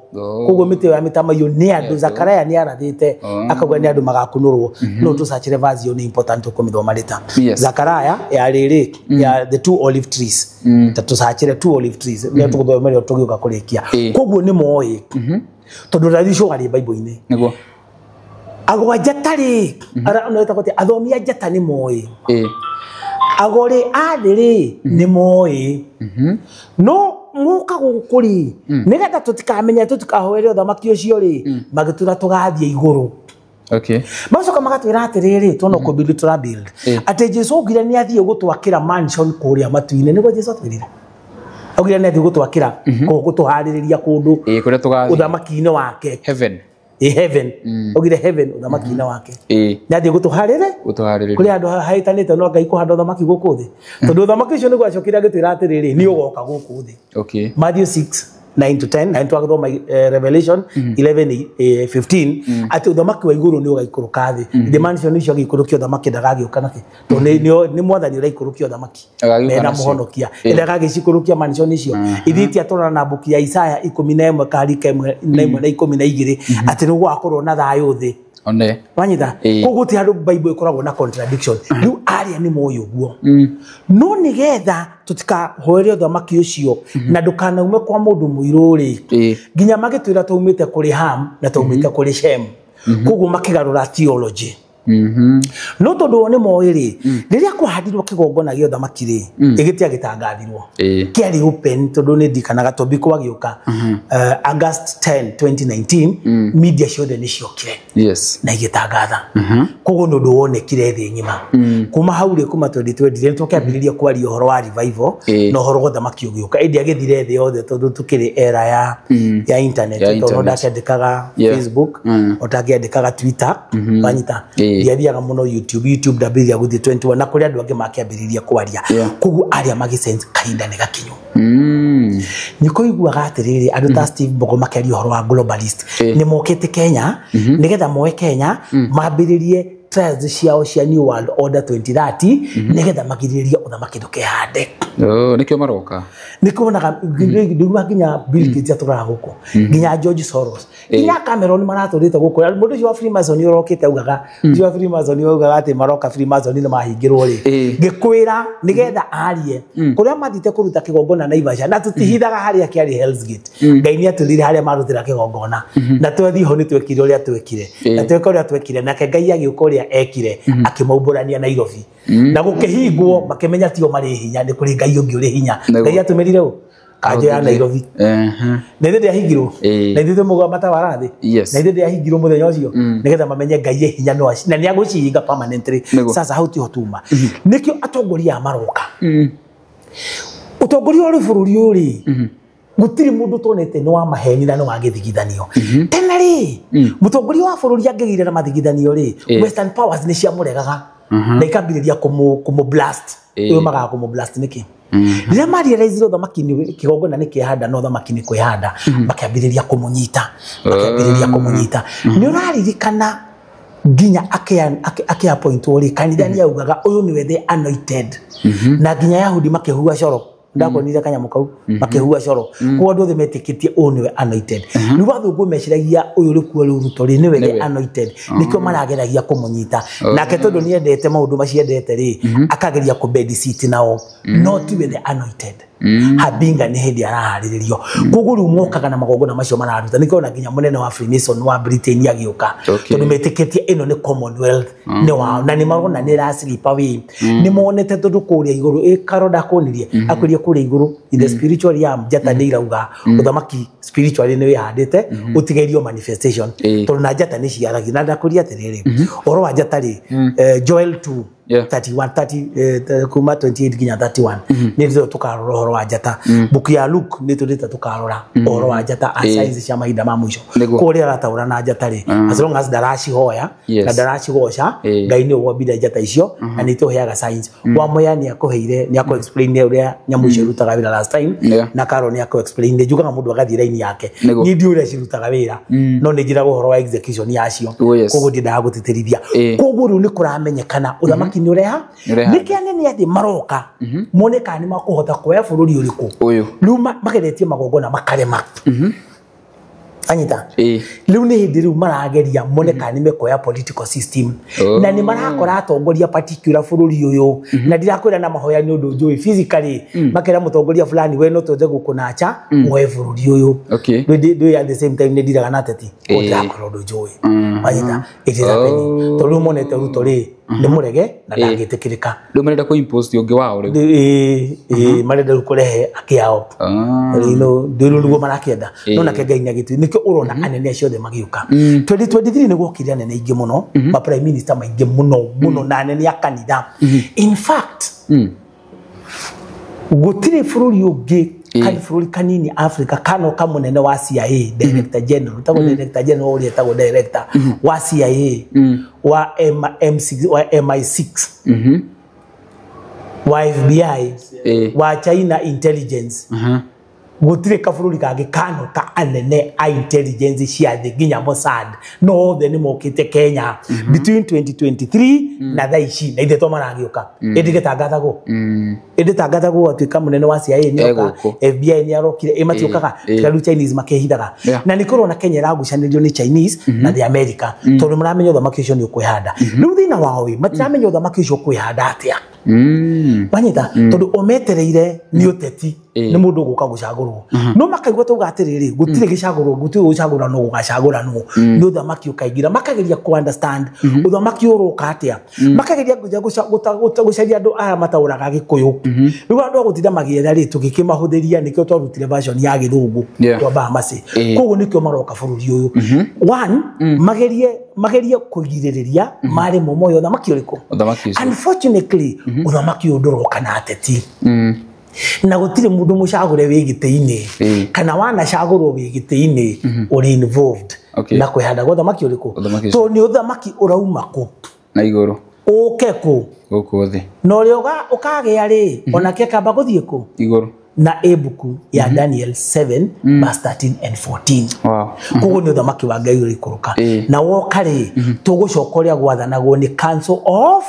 koguo mitio ya mitamayo ni andu Zakaria ni arathite akauga ni andu magakunurwo no tucachire verse yo ni important kumithoma rita Zakaria ya riri ya the two olive trees tatusachire two olive trees ni tuguthomera tugiuka kurikia koguo ni moyi tondu radisho gari Bible-ini niguo agwa jatari ara unaweza kuti athomia jata ni moyi agore adiri ni moyi no muka gukuri nigetha tutikamenya tutikahoerio thamaki ucio ri magitura tugathie iguru macoka magatwira atiriri tuno ko build to build ate Jesu ugira ni athie gutwakira mansion kuria matu-ini niguo Jesu atwirira ugira ni athie gutwakira gutuhaririria kundu kuria tugathie uthamaki-ini wake heaven ugira heaven uthamaki-ini wake ni athie gutuhaririria kuria andu haitanite no Ngai kuhanda uthamaki guku thi tondu uthamaki ucio niguo acokire agitwira atiriri ni ugoka guku thi Matthew 6:9-10 na twagithoma Revelation 11:15 ati uthamaki wa iguru ni ugaikuruka thi the mansion icio gikurukio uthamaki ndagagiuka naki to ni mwathani uraikurukia uthamaki mena muhonokia ndagagicikurukia mansion icio ithiti atora na buki ya Isaya 11 karika 1 na 12 ati ni gwakorwo na thayo thi one wanyita kuguti handu Bible ikoragwo na contradiction riu aria ni moyo guo no nigetha tutika hoerio thamaki ucio na ndukanaume kwa mundu muiru ri nginya magitwira taumite kuri Ham na taumite kuri Shem kuguo makigarura theology no tondu one moiri riria kwahandirwo kigongona gio thamaki ri igitia gitangathirwo kiari open tondu ni ndikanaga tombiko wagiuka August 10 2019 media ciothe ni ciokire na igitangatha koguo no nduonekire thi ngima kuma hau ri kuma 2020 ni tukiambiriria kwaria horo wa revival no horo wa thamaki ugiuka indi agithire thi yothe tondu tukiri era ya internet tondu ndakendekaga Facebook otakiandikaga Twitter wanyita yathiaga muno YouTube ndabiria guthi 21 na kuri andu angi makiambiriria kwaria koguo aria magisense kahinda ni gakinyu niko iguaga atiriri andu ta Steve Bogo makiaria horo wa globalist ni mokete Kenya nigetha moe Kenya mambiririe trials ciao cia New World Order 2030 nigetha magiririe uthamaki ndukehande nikio maroka nikuonaga ndigwa nginya Bill Gates aturaga guku nginya George Soros nginya Cameron maraturite guku mundu cio wa Freemason urokite ugaga cio wa Freemason ugaga ati maroka Freemason ni mahingirwo ri ngikwira nigetha arie kuria mathite kuruta kigongona Naivasha na tutihithaga haria kiari Hell's Gate Ngai ni aturire haria marutira kigongona na twethi ho ni twekire uria twekire na tweka uria twekire na Ngai agiukoria ekire akimaumbũrania Nairobi na gukihingwo makimenya tio mari hinya ni kuri Ngai ungi uri hinya Ngai atumirire u kanjo ya Nairobi na ithe ndihingirwo na ithe mugwa matawara thi na ithe ndihingirwo muthenya ucio nigetha mamenye Ngai hinya no na ni agucihinga permanently sasa how tiho tuma nikio atongoria maroka utongoria uri bururi uri gutiri mundu tonete no wa maheni na no wa githigithanio tenari mutongoria wa bururi angigire na mathigithanio ri Western powers ni cia muregaga na ikambiriria kumu blast uyo magaga kumu blast niki rira mari reiziro thamaki ni kigongona ni kihanda no thamaki ni kwihanda makiambiriria kumunyita ni uraririkana nginya akia point uri kanithani yaugaga uyu ni the anointed na nginya Yahudi makihua coro ndakonire kanya mukau makihua coro kwa ndu themetikitie uniwe anointed ni wathungu meciragia uyu ri kuo ruto ri niwe the anointed nikio marageragia kumunyita nake tondu ni endete maundu maciendete ri akageria ku bed seat nao not with the anointed habinga ni hindi araharirio kuguru mokaga na magongona macio mararuta nikona nginya munene wa Freemason wa Britain agiuka tondu metikitie ino ni Commonwealth ni wao na ni marona ni rasiri pawi ni monete tondu kuria iguru karoda konirie akwirie kule iguru in the spiritual realm njata nĩ irauga uthamaki spiritually nĩ wihandĩte utigairio manifestation tondũ na njata nĩ ciaragia na ndakuria atĩrĩrĩ ũhoro wa njata rĩ Joel 2:31 kuma 28 nginya 31 nĩ rĩo tukarora ũhoro wa njata buku ya Luke nĩ tũrĩte tukarora ũhoro wa njata signs cia mahinda ma mũico kũrĩa arataũra na njata rĩ as long as ndaracihoya na ndaracigoca Ngai nĩ wombire njata icio na nĩ tũheaga signs wa moya nĩ akũheire nĩ akũ explain ũrĩa nyamũ icio irutaga wĩra last time na Karo nĩ akũ explain njugaga mũndũ agathie raini yake nĩ ndi ũrĩa cirutaga wĩra no nĩ njĩraga ũhoro wa execution yacio koguo ndĩndaga gũtĩtĩrithia koguo rĩu nĩ kũramenyekana ũthamaki nĩ ũreha nĩkĩ anene athĩ maroka mone kana nĩ makũhota kuoya bũrũri ũrĩkũ rĩu mageretie magongona makarema anyita rĩu nĩ hĩndĩ rĩu marageria mone kana nĩ mekoya political system na nĩ marakora atongoria particular bũrũri ũyũ na ndirakwĩra na mahoya nĩ ũndũ njũĩ physically makera mũtongoria fulani we no twende gũkũnacha mwoe bũrũri ũyũ ndĩ at the same time nĩ ndiraga na teti ndirakorwo ũndũ njũĩ anyita it is happening tondũ monete ruto rĩ nĩ murege na ndangĩtĩkĩrĩka rĩu marenda kũ impose ũngĩ wao rĩu marenda kurehe akiao ndĩrũ nĩguo marakĩenda no na Ngai nĩagĩtũ nĩkĩo ũrona anene acio othe magĩũka 2023 nĩ gwokire anene aingĩ mũno ma prime minister maingĩ mũno na anene a kanitha in fact gũtirĩ bũrũri ũngĩ kandi bũrũri kanini Africa kano kamunene wa CIA director general tago director general ũrĩa tago director wa CIA wa M6 wa MI6 wa FBI wa China intelligence gũtirĩ kabũrũri kangĩ kano ka anene a intelligence cia thĩ nginya Mossad no othe nĩ mokĩte Kenya between 2023 na thaa ici na ithe to maragĩũka ĩndĩ tangathagwo atuĩka mũnene wa CIA nĩoka FBI nĩ arokire matiũkaga rĩu Chinese makehithaga na nĩ kũrona Kenya ĩragucanĩrio nĩ Chinese na the America tondũ maramenya ũthamaki ũcio nĩ ũkwĩhanda rĩu thĩna wao matiramenya ũthamaki ũcio ũkwĩhanda atĩa banyita tondũ ometereire nĩ ũteti nĩ mũndũ gũka gũcagũrwo no makaigua tauga atĩrĩrĩ gũtirĩ gĩcagũrwo gũtirĩ gũcagũranwo gũgacagũranwo nĩ ũthamaki ũkaingĩra makageria ku understand ũthamaki ũroka atĩa makageria gũcaria andũ aya mataũraga Gĩkũyũ rĩu andũ a gũtinda magĩetha rĩ tũgĩkĩmahũthĩria nĩkĩo twarutire version ya Gĩthũngũ twambaga macĩ koguo nĩkĩo maroka bũrũri ũyũ one magerie kũgirĩrĩria marĩ moyo ũthamaki ũrĩkũ unfortunately ũthamaki ũyũ ndũroka na ateti na gũtirĩ mũndũ mũcagũre wĩ gĩtĩ-inĩ kana wanacagũrwo wĩ gĩtĩ-inĩ ũrĩ involved na kwĩhanda ũthamaki ũrĩkũ tondũ nĩ ũthamaki ũrauma kũ na igũrũ ũke kũ gũkũ thĩ na ũrĩa ũkagĩa rĩ onake akamba gũthiĩ kũ igũrũ na ebuku ya Daniel 7 verse 13 and 14 koguo nĩ ũthamaki wa Ngai ũrĩkũrũka na woka rĩ tũgũcoka ũrĩa gwathanagwo nĩ council of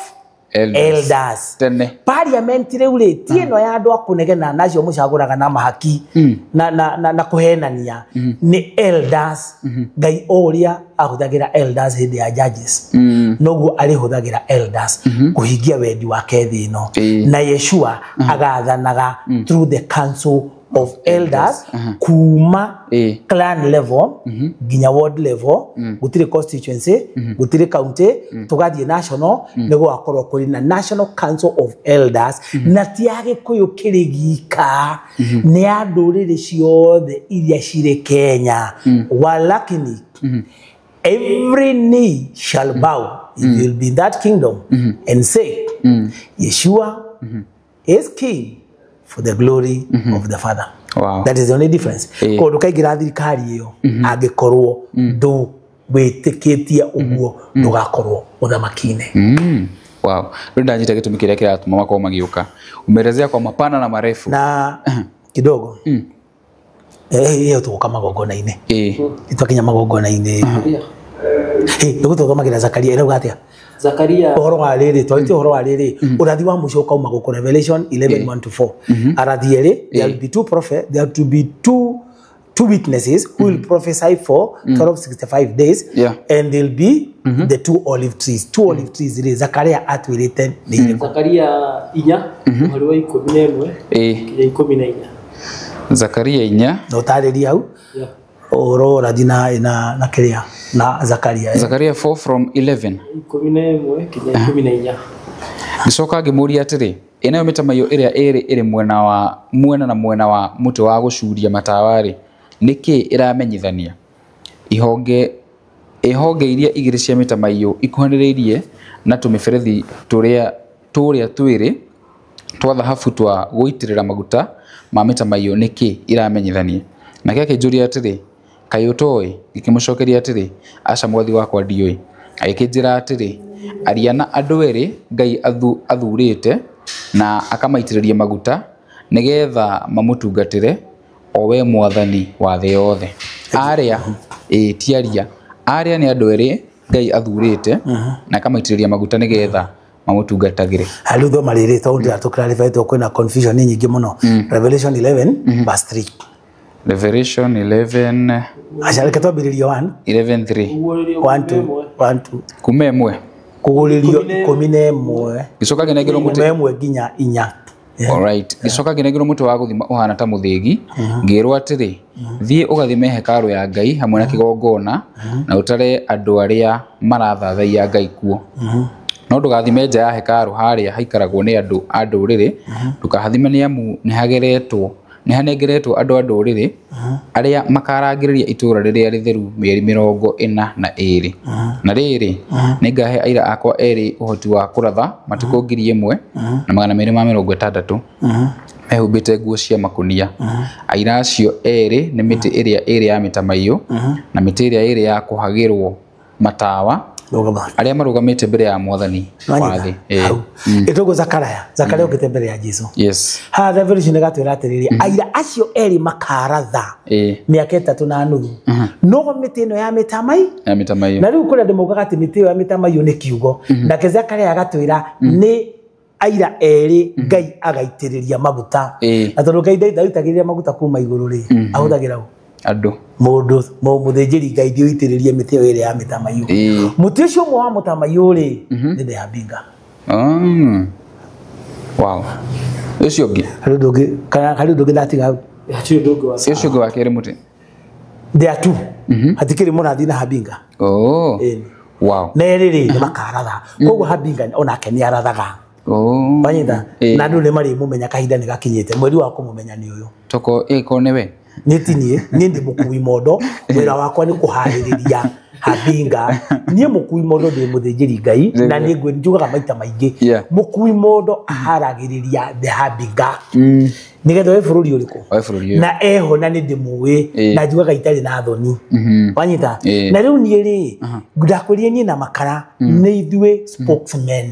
elders parliament rĩu rĩ ti ĩno ya andũ a kũnegena nacio mũcagũraga na mahaki na kũhenania nĩ elders Ngai ũrĩa ahũthagĩra elders hĩndĩ ya judges noguo arĩhũthagĩra elders kũhingia wendi wake thĩ ĩno na Yeshua agathanaga through the council of elders kuma clan level nginya ward level gũtirĩ constituency gũtirĩ county tũgathiĩ national nĩguo akorwo kũrĩ na national council of elders na ti Gĩkũyũ kĩrĩ gika nĩ andũ ndũrĩrĩ ciothe iria cirĩ Kenya walakini every knee shall bow if you will be in that kingdom and say Yeshua is king for the glory of the Father. Wow. That is the only difference. Kodu kaingira thirikari iyo angikorwo ndu wĩtĩkĩtie ũguo ndugakorwo ũthamaki-inĩ. Wow. Rĩu ndanyita gĩtũmi kĩrĩa kĩratũma makorwo magĩũka. Umeelezea kwa mapana na marefu. Na kidogo. Hiyo tuko magongona-inĩ. Itakinya magongona-inĩ. Ndugu tuthomagira Zakaria ĩrauga atĩa? Zakaria ũhoro wa rĩrĩ twaĩtie ũhoro wa rĩrĩ ũrathi wa mũico ũkauma gũkũ Revelation 11:1-4 arathi erĩ there will be two prophets there to be two witnesses who will prophesy for 1265 days and there'll be the two olive trees rĩ Zakaria atwĩrĩte nĩ Zakaria 4 mũhari wa 11 kinya 14 Zakaria 4 no tarĩria hau ũhoro ũrathi na kĩrĩa na Zakaria 4 from 11 11 kinya 14 Gicoka ngĩmũria atĩrĩ inayo mitamaio iria iri mwena na mwena wa muti wa gucuria matawari niki iramenyithania ihonge iria igiri cia mitamaio ikuhaniriirie na tumiberethi turia twiri twa thahabu twa guitirira maguta ma mitamaio niki iramenyithania na kia kinjuria atiri kayutoi gikimucokeria atiri aca mwathi wakwa ndioi aikinjira atiri aria na andu eri Ngai athurite na akamaitiriria maguta nigetha mamutungatire o we mwathani wa thi yothe aria tiaria aria ni andu eri Ngai athurite na akamaitiriria maguta nigetha mamutungatagire alutho maririto ndia to clarify to kwena confusion nyingi muno Revelation 11 verse 3 Revelation 11 Ashareke to biririo 11:3 1 kumemwe kuguririo 11 gicoka ginegero muti 11 ginya 4 alright gicoka ginegero muti wa guthima uhana ta muthigi ngirwa atiri thie ugathime hekaru ya Ngai hamwe na kigongona na utare andu aria marathathaia Ngai kuo no ndugathime nja ya hekaru haria haikaragwo ni andu a nduriri ndukahathime ni amu ni hanengeretwo andu a nduriri aria makarangiriria itura riria ritheru mieri 42 na riri ningahe aira akwa eri uhoti wa kuratha matuko 1,000 na 260 mehumbite nguo cia makunia aira acio eri ni miti iria iri ya mitamaio na miti iria iri ya kuhagirwo matawa aria marugamite mbere ya mwathani wathi itogo Zakaria ukite mbere ya Jesu yes ha Revelation gatwira atiriria aira acio eri makaratha miaka 3 na nuthu no miti no ya mitamaio na riu kuri ndimoga ati miti ya mitamaio ni kiugo na Zakaria agatwira ni aira eri Ngai agaitiriria maguta na tondu Ngai ndaitagiriria maguta kuma iguru ri ahuthagira andu mundu muthinjiri Ngai thioitiririe miti iri ya mitamaio muti ucio mwa mutamaio ri ni the Habinga wow ucio ngi hari ndugi datiga ucio ngi wakere muti there are two hatikiri munathi na Habinga wow neriri ni makaratha koguo Habinga ona keni arathaga banyita na ndu ni mari mumenya kahinda ni gakinyite mweri wa kumumenya ni uyu toko iko newe nitinie ni ndi mukui modo wira wakwa ni kuhaririria Habinga nie mukui modo ndi muthinjiri Ngai na ni ngwe njugaga maita maingi mukui modo aharagiriria the Habinga nigetha we bururi uriku na eho na ni ndimuwi na njugaga itari na thoni wanyita na riu nie ri ndakwirie ni na makara ni ithwe spokesmen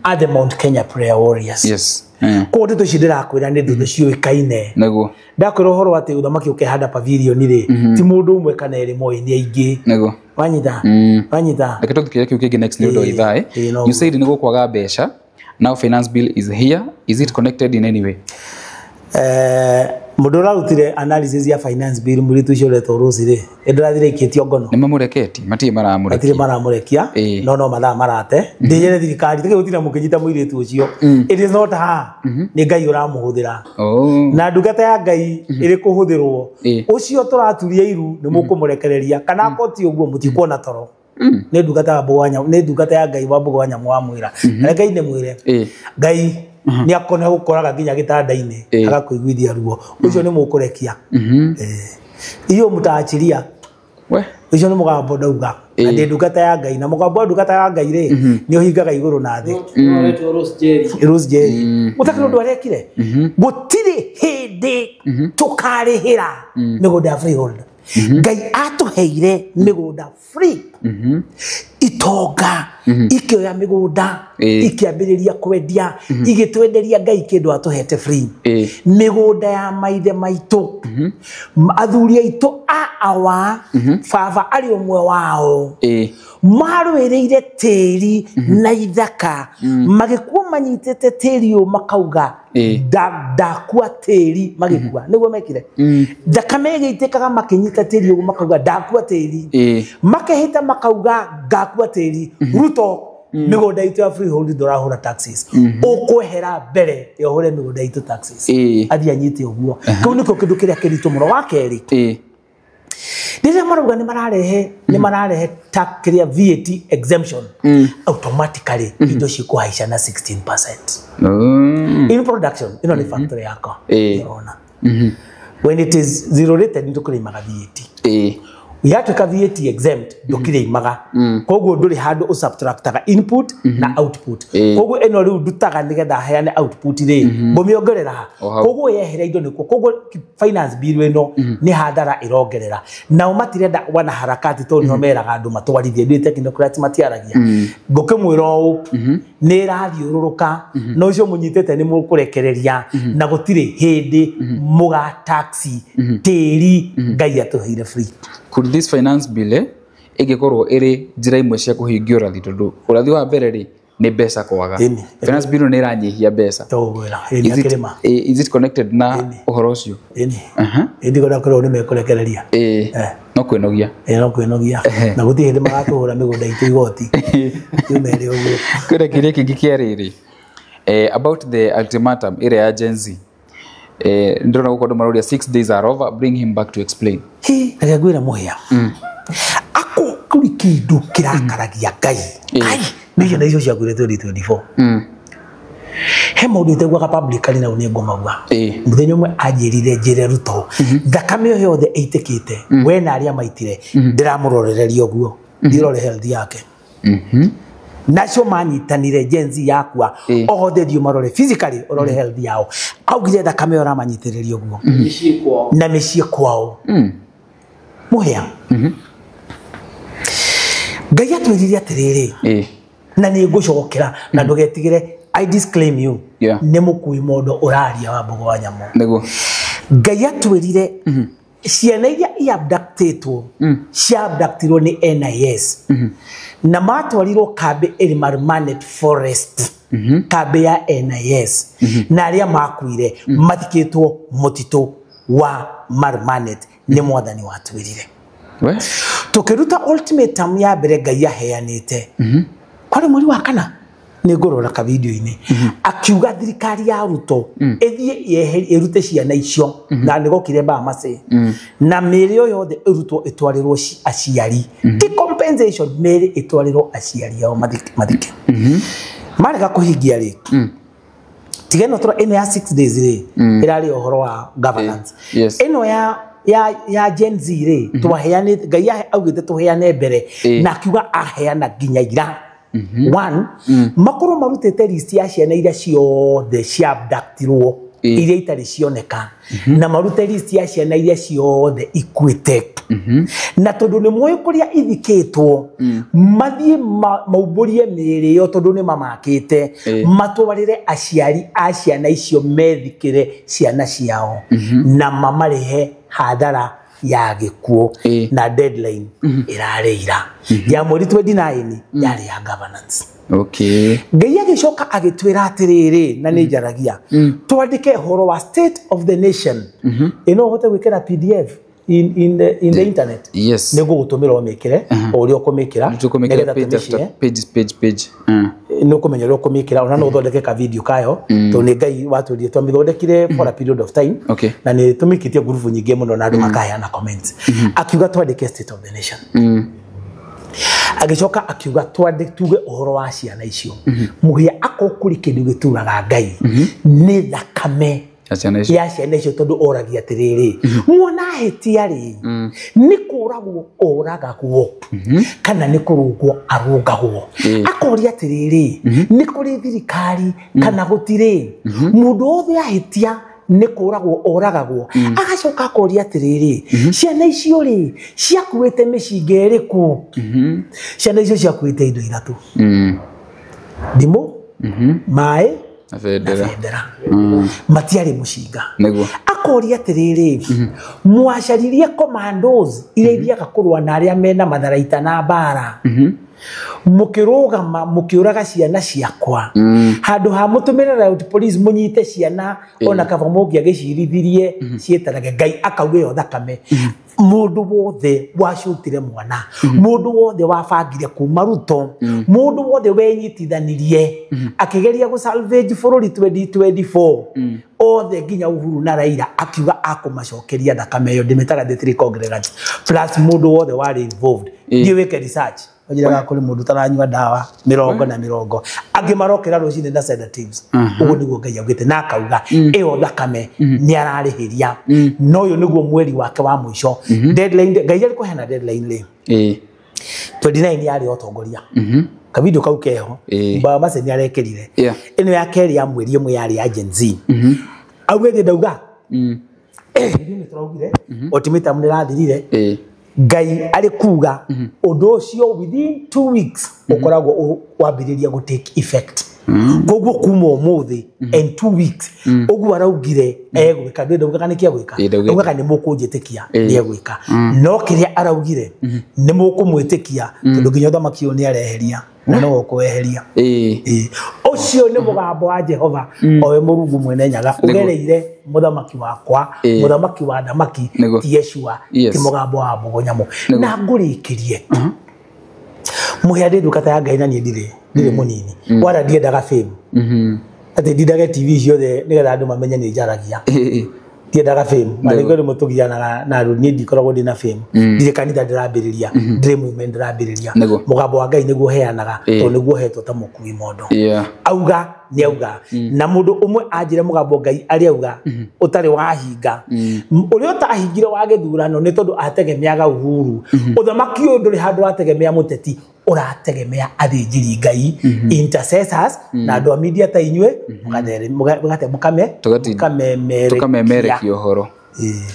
at the Mount Kenya Prayer Warriors yes ko ndito cidira kwira ni ndu cio ikaine naguo ndakwira horo ati uthamaki ukihanda pavilion ri ti mundu umwe kana eri moi ni aingi naguo wanyita leketo tukire kiu kingi next new do ithai you said ni gukwaga besha now finance bill is here is it connected in any way mundu rarutire analysis ya finance bill muritu cio reto rosire ndirathire ikitio ngono ni mamureketi matie maramurekia no mathaa marate ndinyere thirikari tike gutira mukinyita muiritu ucio it is not ha ni Ngai uramuhuthira na ndungata ya Ngai iri kuhuthirwo ucio turaturia iru ni mukumurekereria kana koti uguo mutikuona toro ni ndungata ya bwanya ni ndungata ya Ngai wa bwanya mwamwira na Ngai ni mwire Ngai ni akone gukoraga nginya gitanda-ini agakuiguithia ruo ucio ni mukurekia iyo mutaachiria we ucio ni mugambo ndauga na ndi ndungata ya Ngai na mugambo ndungata ya Ngai ri ni uhingaga iguru na thi Rose Jerry mutakiro ndu arekire gutiri hindi tukarihira migunda freehold Ngai atuheire migunda free itonga ikioya migunda ikiambiriria kwendia igitwenderia Ngai kindu atuhete free migunda ya maithe maitu athuri aitu awa baba ari umwe wao marwiriire tiri na ithaka magikuo manyitete tiri u makauga ndakua tiri magikua niguo mekire thakame gitekaga makinyita tiri u makauga ndakua tiri makehita makauga ngakua tiri Ruto migunda itu ya freehold ndorahura taxes ukwehera mbere yohure migunda itu taxes athia nyite uguo kau niko kindu kiria kirito muno wa keri Ndire marauga ni mararehe tax clear VAT exemption automatically indo cikuhaisha na 16%. In production ino ni factory yako. Unaona. When it is zero rated ndukulimaga VAT. Yatuka VAT exempt ndukulimaga. Koguo nduri handu usubtractaga input na output. Koguo eno riu ndutaga nigetha heane output ri ngumiongerera. Koguo yehera indo niko. Koguo finance bill eno ni hadara irongerera. Na umatirenda wana harakati to ni omeraga andu matwarithie ndi technocrats matiaragia. Ngukimwira u ni rathiururuka no ucio munyitete ni mukurekereria na gutire hindi muga taxi tiri ngai atuheire free. Could this finance bill igikorwo iri njira imwe cia kuhingio urathi tondu urathi wa mbere ri ni mbeca kwaga finance bill ni iranyihia mbeca is it connected na uhoro ucio indi gora korwo ni mekurekereria no kwinogia na guti hindi magatuhura migunda itu igoti tumere uguo kure kire kingi kia riri about the ultimatum ire ya Gen Z ndona gukorwo maruria 6 days are over, bring him back to explain. Agagwira muhia ako kuri kindu kirakaragia ngai ai niyo na icio cia kwire 2024 he maundu itegwa publicly na unengo magwa muthenya umwe ajirire njire ruto thakame yo yothe eitikite we na aria maitire ndiramurorereria oguo ndirore health yake nacio manyitanire Gen Z yakwa othe dio marore physically orore health yao augire thakame yo ramanyitiriria oguo na mishie kwao muhia ngai atwirire atiriri na ni ngucokera na ndugetigire I disclaim you ne mukui mondo uraria wa mbogo wa nyamo nego ngai atwirire ciana iria iabductetwo ciabductirwo ni NIS na matwarirwo kambi iri Marmanet Forest kambi ya NIS na aria makuire mathikitwo mutito wa Marmanet ni mwathani watwirire tukiruta ultimatum ya mbere ngai aheanite kwari muri wa kana ni ngorora ka video ini akiuga thirikari ya Ruto ethie irute ciana icio na nigokire ba mase na mirio yothe irutwo itwarirwo aciari ti compensation meri itwarirwo aciari yao mathike marega kuhingia ri tigeno tro eno ya 6 days ri irari ohoro wa governance eno ya Gen Z ri twaheane ngai augite tuheane mbere na akiuga aheana ginya ira one makoro marutete list ya ciana iria ciothe ciabductirwo iria itari cioneka na marute list ya ciana iria ciothe ikuite na tondu ni moyo kuria ithikitwo mathie mauburie miri yo tondu ni mamakite matwarire aciari a ciana icio methikire ciana ciao na mamarihe hadara ya gikuo na deadline irareira ya mweri 29 yari ya governance ngai agicoka agitwira atiriri na ni njaragia twandike horo wa state of the nation ino hote gwikira PDF in the internet nego gutumira omekire ori okomekira page no kumenya ro komekira ona no thondeke ka video kayo to ni ngai watwiri twamithondekire for a period of time na ni tumikitie group nyingi muno na andu makaya na comments akiuga twandike state of the nation agicoka akiuga twandike tuge uhoro wa ciana icio muhia akokuri kindu gituraga ngai ni thakame ya ciana icio tondu oragia atiriri muona hetia ri ni kuragwo oragagwo kana ni kurugwo arugagwo akoria atiriri ni kuri thirikari kana gutire mundu othe ahetia ni kuragwo oragagwo agacoka akoria atiriri ciana icio ri ciakuite micingeriku ciana icio ciakuite indo iratu ndimo mai Federa matiari mushinga akoria atiriri mwacaririe commandos ile ithiaga kurwa na aria mena matharaita na bara mukirugama mukiuraga ciana ciakwa handu ha mutumire route police munyite ciana ona kava mugia gicirithirie cietarage ngai akauge yo thakame mundu wothe wacutire mwana mundu wothe wabangire kuma Ruto mundu wothe wenyitithanirie akigeria gu salvage bururi 2024 othe nginya Uhuru na Raila akiuga akumacokeria thakame yo ndimetaga the three congregants plus mundu wothe wari involved ndiye weke research ojiraga kuri mundu taranywa dawa 40 agimarokera rucine na sedatives ugu niguo Ngai augite na akauga iyo thakame ni ararihiria no yo niguo mweri wake wa mwisho deadline Ngai ari kuhena deadline le 29 yari otongoria kabido kau keho baba mase ni arekerire ino yakeri ya mweri umwe yari ya Gen Z augete dauga ni turaugire otimita munirathirire Ngai ari kuga undu ucio within 2 weeks ukoragwo wambiriria go take effect gogo kuma umuthi in 2 weeks ugu araugire egwika ndende ukakane kia gwika ukaka ni mukunjitikia ni egwika no kiria araugire ni mukumwitikia tondu nginya thamakio ni areheria na no kweheria ucio ni mugambo wa Jehova owe Murungu mwene nyaga ugereire muthamaki wakwa muthamaki wa thamaki ti Yeshua ti mugambo wa Mbugonyamo na ngurikirie muhiade dukata ya Ngai na ni ndire munini wara ndiendaga fame ati ndidaga TV ciothe nigetha andu mamenye ni njaragia ndiendaga fame marigore mutugianaga na andu ni ndikoragwo ndina fame ndire kanitha ndirambiriria ndire movement ndirambiriria mugambo wa Ngai niguo heanaga to niguo hetwo ta mukui mondo auga ni auga na mundu umwe anjire mugambo Ngai ari auga utari wahinga uri utahingire wa githurano ni tondu ategemeaga Uhuru uthamaki uyu nduri handu ategemea muteti urategemea athinjiri Ngai intercessors na andu a media ta inywe mukamemere kiohoro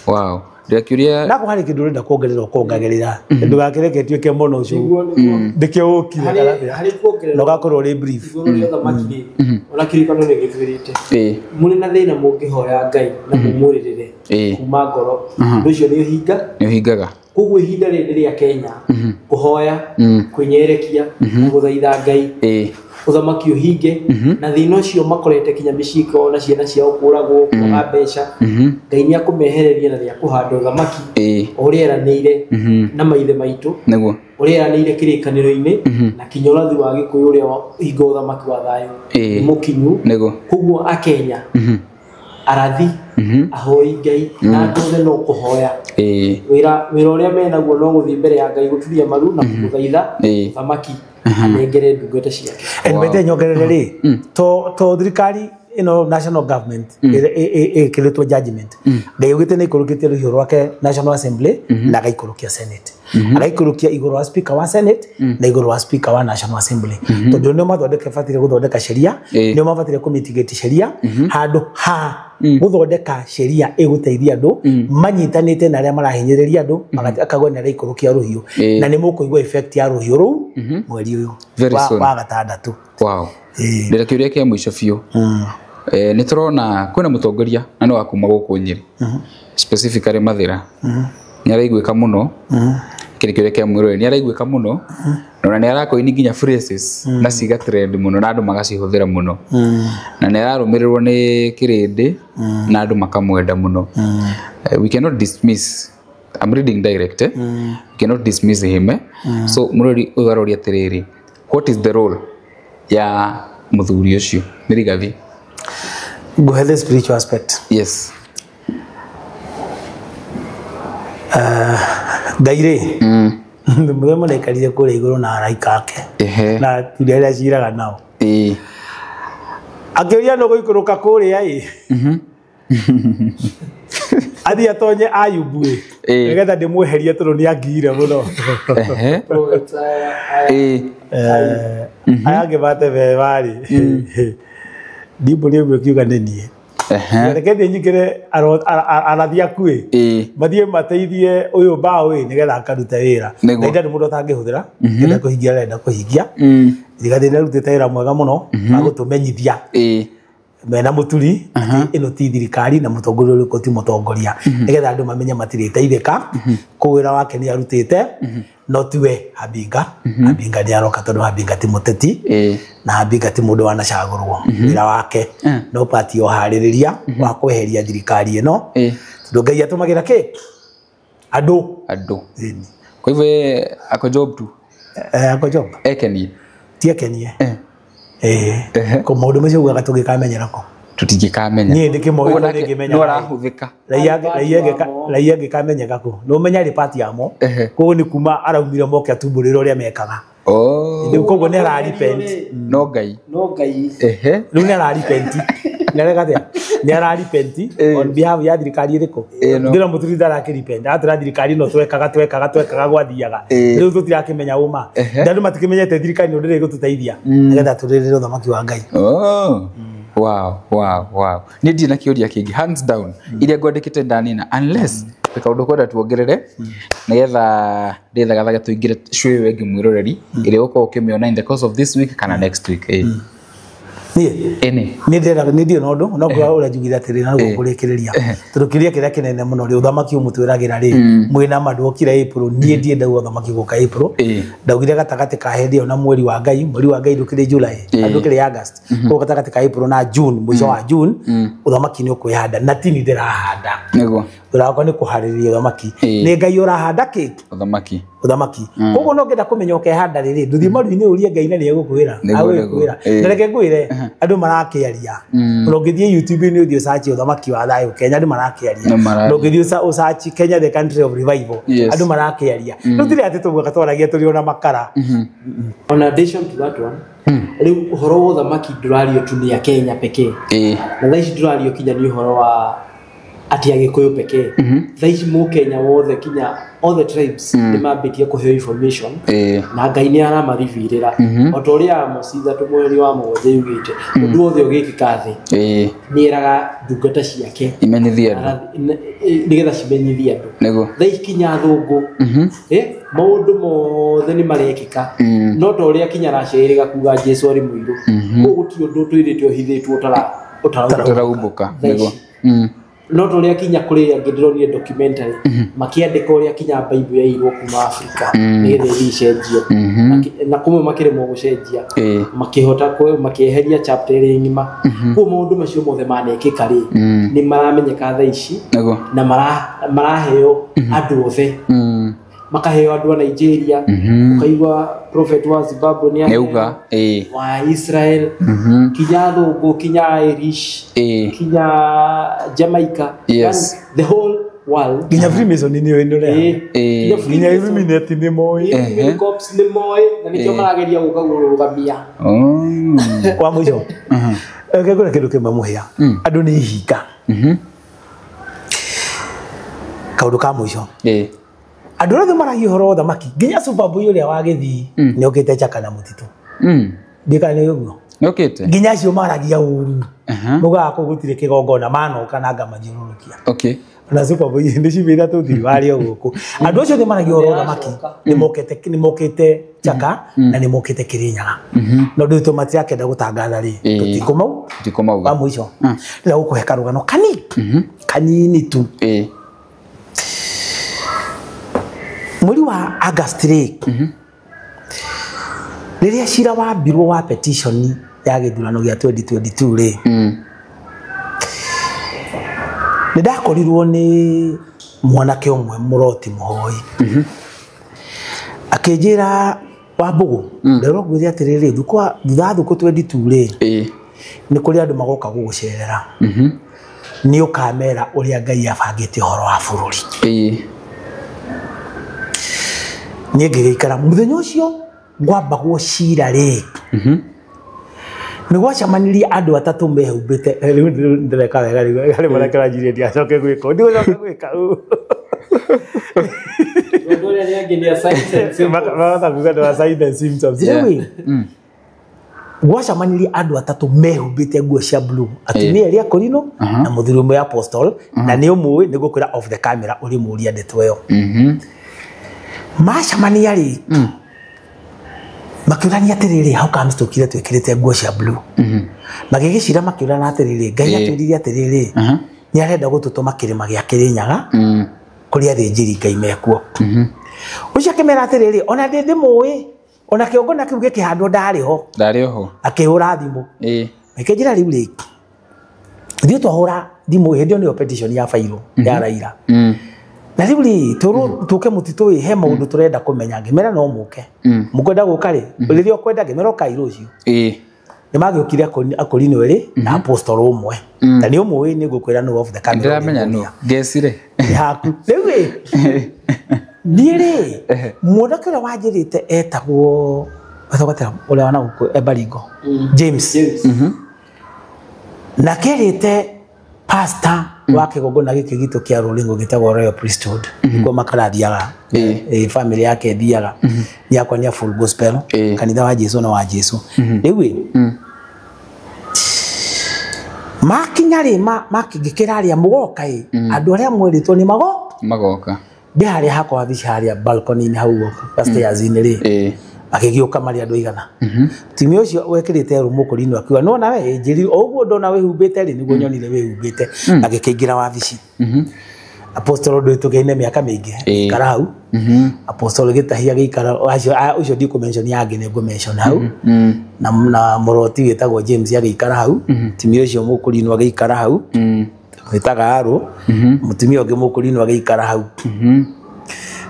wow ndiakiuria na kuhari kindu renda kuongerera ukongagerera ndugakireke tuike mono ucio ndikio ukire hari kuongerera no gakorwo ri brief ona kirikano ni gitwirite muri na thina mungihoya Ngai na mumuririre kuma ngoro nducio ni uhingaga kugu ihinda riri ya Kenya kuhoya kwinyerekia guthaitha Ngai uthamaki uhinge na thina ucio makorete kinya miciko na ciana ciao kuragwo kwa mbeca Ngai ni akumehereria na ria kuhanda uthamaki urieranire na maithe maitu niguo urieranire kirikaniro-ini na kinyurathi wa Gikuyu uria hingo uthamaki wa thayu mukinyu kugu akenya arathi ahoi Ngai na ndothe no kuhoya wira uria menaguo no guthii mbere ya Ngai guturia maru na kuthaitha thamaki anengere ndungata ciake mbete nyongerere ri to thirikari national government kiritwo judgment Ngai ugite ni ikurukitie ruhio rwake National Assembly na gaikurukia Senate agaikurukia iguru wa speaker wa Senate na iguru wa speaker wa National Assembly tondu nio mathondeka fatire guthondeka sheria nio mafatire kumitigate sheria handu guthondeka sheria iguteithia andu manyitanite na aria marahinyiriria andu akagwa na gaikurukia ruhio na ni mukuigwa effect ya ruhio ru mweri uyu wa gatandatu wow ndira kiuria kia mwisho biu ni turona kwina mutongoria na no akuma guku Nyeri specifically Mathira ni araigwika muno kirikire kia mwiro ni araigwika muno na ni arakoini nginya phrases na ciga trend muno na andu magacihũthĩra muno na ni ararumirirwo ni kirindi na andu makamwenda muno we cannot dismiss I'm reading direct we cannot dismiss him so murori uyu aroria tiriri what is the role ya muthuri ucio ni Rigathi go ahead the spiritual aspect yes Ngaire mwe mone kalije kule iguru na araikake na tulia ciraga nao akiria no goikuruka kule ai athi atonye Ayubu nigetha ndimweherie tondu ni angire muno ayage bate bebari ndipo leo kiuga nenie rekete nyikire arathia kwe mathie mateithie uyu bao nigetha akaruta wira ndaida ni mundu atangihũthĩra kenda kuhingia renda kuhingia Rigathi ni arutĩte wĩra mwega muno agutumenyithia mena muturi ino ti thirikari na mutongoria uri ko ti mutongoria nigetha andu mamenye matiriteithika ku wira wake ni arutite no tiwe Habinga Habinga ni aroka tondu Habinga ti muteti na Habinga ti mundu wanacagurwo wira wake no pati o haririria wa kweheria thirikari ino tondu Ngai atumagira ki Ado. Kwa hivyo ako job tu. Ako job. Ekeni. Tiekenie. Ko maundu macio ugaga tugikamenyera ko. Tutigikamenya. Nie ndike maundu ngimenya. No rahuthika. Raia ngikamenyeka ko. No menya report yamo. Ko ni kuma araumire moke atumburiro ria mekaga. Ndio kogo ne ra repent. No ngai. Riu ne ra repent. Ngarega tia. Ne ra repent on behalf ya thirikari iriko. Ndira muturida ra repent. Atira thirikari no twekaga gwathiaga. Riu tutirakimenya uma. Ndandu matikimenyete thirikari no ndire gututeithia. Nigetha turirire uthamaki wa ngai. Wow. Nidi na kiuria kingi hands down. Ile gwandikite ndani na unless kaundu kwenda tuongerere nigetha ndithagathaga tuingire cwi wengi mwiroreri ile uko ukimiona in the course of this week kana next week ni ndio nondo no kwa urajugira atiri na gukurekereria turukiria kiria kinene muno ri uthamaki umutwiragira ri mwina mandu okira April nie ndie ndau uthamaki guka April ndaugire gatagati ka hindi ona mweri wa ngai ndukire July ndukire August ko gatagati ka April na June mwisho wa June uthamaki ni ukuyahanda na tini ndirahanda nego urako ni kuhariria uthamaki ni ngai urahanda ki uthamaki kogo no ngenda kumenya ukehanda riri nduthi maru-ini urie ngai na rie gukwira agukwira ndereke ngwire andu marakiaria urongithie YouTube ni uthio search uthamaki wa thayo Kenya andu marakiaria urongithie search Kenya the country of revival andu marakiaria rutire ati tugwa katwaragia turi ona makara on addition to that one riu uhoro wa uthamaki ndurario tu ni ya Kenya pekee na thaici ndurario kinya ni uhoro wa ati agikuyu pekee thaici mu Kenya wothe kinya all the tribes ni mambitie kuheo information na ngai ni aramarivirira otoria musitha tumweri wa mugothe yugite undu wothe ugikika thi ni eraga ndungata ciake imenyithia nigetha cimenyithia andu thaici kinya thungu maundu mothe ni marekika no toria kinya raciriga kuga Jesu ari muiru guti undu twirite ohithitwo utaraumbuka nego no toria kinya kuri angidironire documentary makiandika uria kinya Bible yairwo kuma Africa nigetha icenjio na kumwe makiremo gucenjia makihota kwa makieheria chapter iri ngima kwa maundu macio mothe manekika ri ni maramenyeka thaici na maraheo andu othe makaheo andu a Nigeria ukaigwa prophet wa Zimbabwe ni euga wa Israel kinya thungu kinya Irish kinya Jamaica the whole world kinya Freemason ni wendore kinya Illuminati ni moi cops ni moi na nikyo marageria gukagurugamia kwa mwisho kegura kindu kimwe muhia andu ni hika kaundu ka mwisho andu othe maragi horo uthamaki nginya Superboy uria wagithi ni okite chaka na mutitu ndikane uguo okite nginya acio maragia uru muga kugutire kigongona manoka na ngamajirurukia na Superboy ndi cibira tuthi wari oguku andu acio ni maragi horo uthamaki ni mokite chaka na ni mokite Kirinyaga no ndu tomati yake nda gutangatha ri tikomau ba mwisho nda gukuheka rugano kanini tu mweri wa August riria cira wa mbirwo wa petition ya githurano gia 2022 ri ndakorirwo ni mwanake umwe Muroti Muhoi akinjira Wambugu ndero ngwiri atiriri thutha thuku 22 ri ni kuri andu magoka gugucerera ni ukamera uria ngai abangite horo wa bururi nie ngigikara muthenya ucio ngwambagwo cira ri ni gwacamanirie andu atatu mehumbite riu ndireka wega riu marakara njire ndiacoke gwika ndi gucoka gwika ndore ria nginya signs maka kuga signs symptoms riu gwacamanirie andu atatu mehumbite nguo cia blue atumia ria Korino na muthirume apostle na ni umwe ni gukwira off the camera uri muria ndeto yo macamania ri makiurania atiriri how comes tukire twikirite nguo cia blue magigicira makiurana atiriri ngai atwirire atiriri ni arenda gututuma kirima gia Kirinyaga kuri athinjiri ngai mekuo ucio akimera atiriri ona ndi muwi ona kiongona kiu gikihandwo ndari ho akihura thimu mekenjira riu ri thio twahura thimu hindi ni petition ya failo ya Raila na rĩu tũrũ tũke mũtitũ he maũndũ tũrenda kũmenya ngĩmera no mũke mũkwenda gũka rĩ rĩrĩa ũkwenda ngĩmera ũkai rũciũ nĩ magĩũkire akũrinũ erĩ na apostle ũmwe na nĩ ũmwe nĩ ngũkwĩra no of the camera ndĩramenya no ngecire haku rĩu niĩ rĩ mũndũ ũrĩa wanjĩrĩte etagwo atagwatĩra ũrĩa wana gũkũ Baringo James na kerĩte pastor wa kĩgongona gĩkĩ gitũ kĩa Rũrĩngũ gĩtagwo Royal Priesthood nĩguo makarathiaga family yake thiaga yakwa nĩ full gospel kanitha wa Jesũ na wa Jesũ rĩu makinya rĩ makĩngĩkĩra arĩa mũgoka andũ arĩa mwĩrĩtwo nĩ magoka ndĩ harĩa hakwa bici harĩa balcony-inĩ hau upstairs-inĩ rĩ akĩgĩũka marĩ andũ igana timi ũcio wekĩrĩte rũmũkũrinũ akiuga no nawe njĩri ũguo ndona wĩhumbĩte rĩ nĩguo nyonire wĩhumbĩte agĩkĩingĩra wabici apostle ndũĩtũgeine mĩaka mĩingĩ ikara hau apostle gĩtahia gĩikara ũcio ndikũmention yangĩ nĩ ngũmention hau na mũroti wĩtagwo James agĩikara hau timi ũcio mũkũrinũ agĩikara hau wĩtaga Arũ mũtumia ũngĩ mũkũrinũ agĩikara hau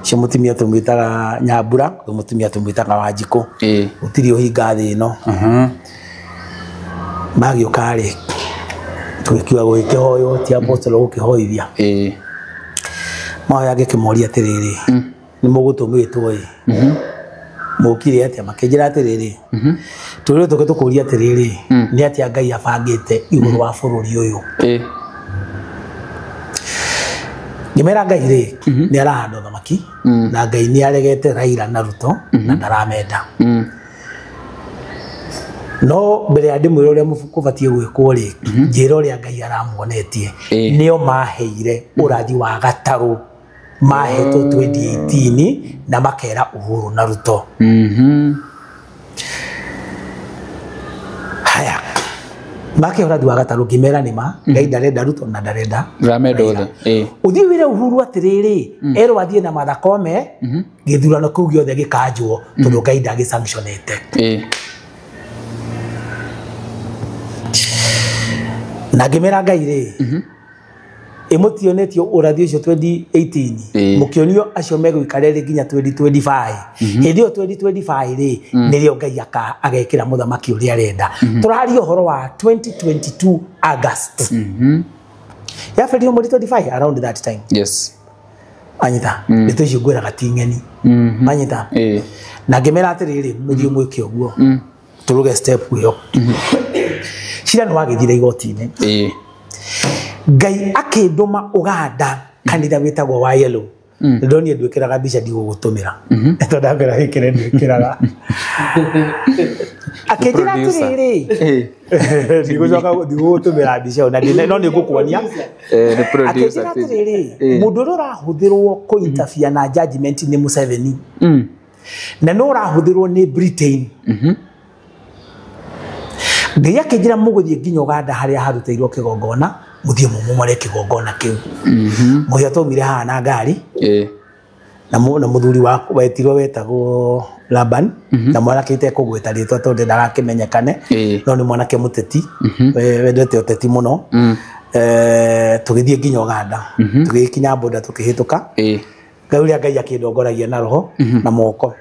cio mutimia tumwitaga Nyambura mutimia tumwitaga Wanjikũ utiri uhinga thĩ ĩno magĩũka rĩ tũgĩkiuga gũkĩhoyo ti apostle gũkĩhoithia mahoya gĩkĩmoria atĩrĩrĩ nĩ mũgũtũmĩtwo mũkire atĩa makĩnjĩra atĩrĩrĩ tũrĩ tũkũria atĩrĩrĩ nĩ atĩa Ngai abangĩte igũrũ wa bũrũri ũyũ Ngĩmera Ngai rĩ nĩ arahanda thamaki na Ngai nĩ aregete Raila na Ruto na ndaramenda no mbere ya ndĩmwĩra ũrĩa mũbatiĩ gwĩkwo rĩ njĩra ũrĩa Ngai aramuonetie nĩo maheire ũrathi wa gatarũ mahetwo 2018 na makera Uhuru na Ruto haya make ũrathi wa gatarũ ngĩmera nĩma Ngai ndarenda Ruto na ndarenda Raila uthi wire Uhuru atĩrĩrĩ erwo athiĩ na Martha Koome gĩthurano kĩu gĩothe gĩkanjwo tondũ Ngai ndagĩsanctionete na ngĩmera Ngai rĩ emotionetio ũrathi ũcio 2018 mũkĩonio acio megũikara rĩ nginya 2025 hĩndĩ ĩyo 2025 rĩ nĩrĩo Ngai agekĩra mũthamaki ũrĩa arenda tũraria ũhoro wa 2022 August yaferio mweri 25 around that time yes anyita ndeto icio ngwĩraga ti ng'eni anyita na ngĩmera atĩrĩrĩ mũthiĩ mwĩke ũguo tũruge step ĩyo cira nĩ wagĩthire igoti-inĩ Ngai akĩndũma Uganda kanitha wĩtagwo wa Yellow ndonire ndwĩkĩraga mbica ndigũgũtũmĩra tondũ ndambĩra wĩkĩre ndwĩkĩraga akĩnjĩra atĩrĩrĩ ndigũcoka ndigũgũtũmĩra mbica na no nĩ ngũkuonia akĩnjĩra atĩrĩrĩ mũndũ ũrĩa ũrahũthĩrwo kũintabia na judgment nĩ Museveni na no ũrahũthĩrwo nĩ Britain Ngai akĩnjĩra mũgũthiĩ nginya Uganda harĩa harutĩirwo kĩgongona muthie mumumare kĩgongona kĩu mũthia tũmire haha na ngari na mũthuri waku wetirwo wetagwo Laban na mwanake itekũgwĩta rĩtwa tondũ ndarakĩmenyekane no nĩ mwanake mũteti wendete ũteti mũno tũgĩthiĩ nginya Uganda tũgĩkinya boda tũkĩhĩtũka Ngai ũrĩa Ngai akĩndongoragia na roho na moko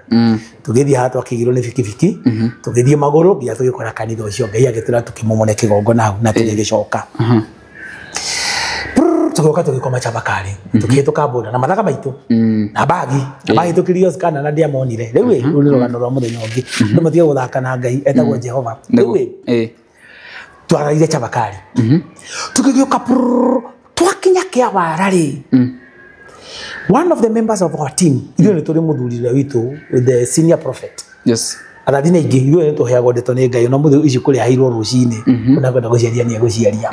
tũgĩthiĩ haha twakĩgirwo nĩ bikibiki tũgĩthiĩ magũrũ nginya tũgĩkora kanitha ũcio Ngai agĩtũra tũkĩmũmone kĩgongona hau na tũgĩgĩcoka tũgĩũka tũgĩkoma Chabakari tũkĩhĩtũka boda na mathaga maitũ na bagi mahĩtũkĩrio Scana na ndiamonire rĩu rũu nĩ rũgano rwa mũthenya ũngĩ andũ mathiĩ gũthaka na Ngai etagwo Jehova rĩu twararire Chabakari tũkĩgĩũka twakinya Kĩawara rĩ one of the members of our team ithuĩ nĩ tũrĩ mũthuri ũrĩa witũ the senior prophet yes arathi na ingĩ ithuĩ nĩ tũheagwo ndeto nĩ Ngai no mũthuri ici kũrĩa aheirwo rũcinĩ ona kwenda gũciaria nĩ egũciaria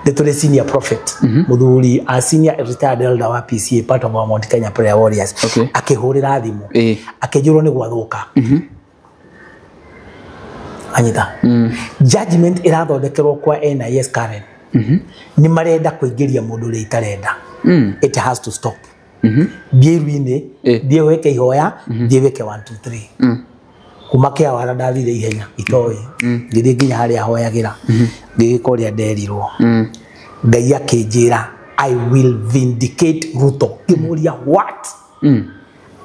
nĩ tũrĩ senior prophet mũthuri a senior retired elder wa PCA part of our Mount Kenya Prayer Warriors akĩhũrĩra thimũ akĩnjĩrwo nĩ gwathũka anyita judgment irathondekerwo kwa NIS Karen nĩ marenda kũingĩria mũndũ ũrĩa itarenda it has to stop biru-inĩ thiĩ weke ihoya thiĩ weke 1 2 3 kuma Kĩawara ndathire ihenya itoĩ ngĩthiĩ nginya harĩa hoyagĩra ngĩgĩka ũrĩa nderirwo Ngai akĩnjĩra I will vindicate Ruto. Kimuria what?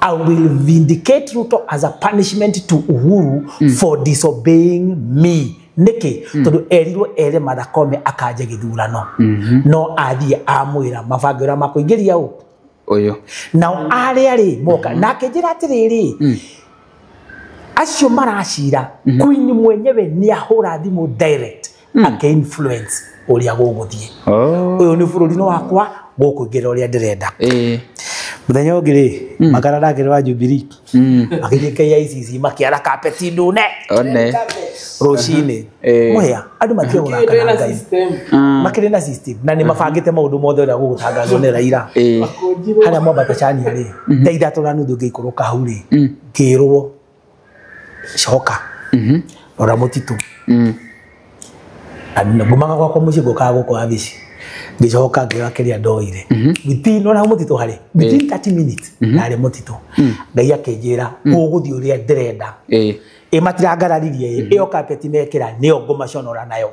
I will vindicate Ruto as a punishment to Uhuru for disobeying me. Niki tondu erirwo ere Mathakome akaje githurano no athie amwira mabangira makuingiria uyu now ari moka nake njira atiriri acio maracira Queen mwenyewe ni ahura thimu direct ake influence uria guguthie uyu ni bururi wakwa gukuingira uria ndirenda muthenya ungiri makarara kirwa Jubilee akithie KICC makiara carpet ndune Roshine muhia andu matia gukana ngai makire na system na ni mabangite maundu mothe uria gugutangazwo ni Raila haria mwambata chani ri ndeithatu na nuthu ngikuruka hau ri ngirwo shoka ora mutitu na gumaga gwakwa muci gukaga gukwa bici ngicoka ngigakiria ndoire within ora mutitu hari within 30 minutes nari mutitu ngai akenjira uguthii uria ndirenda matiragararirie iyo carpet mekira niyo ngumaconora nayo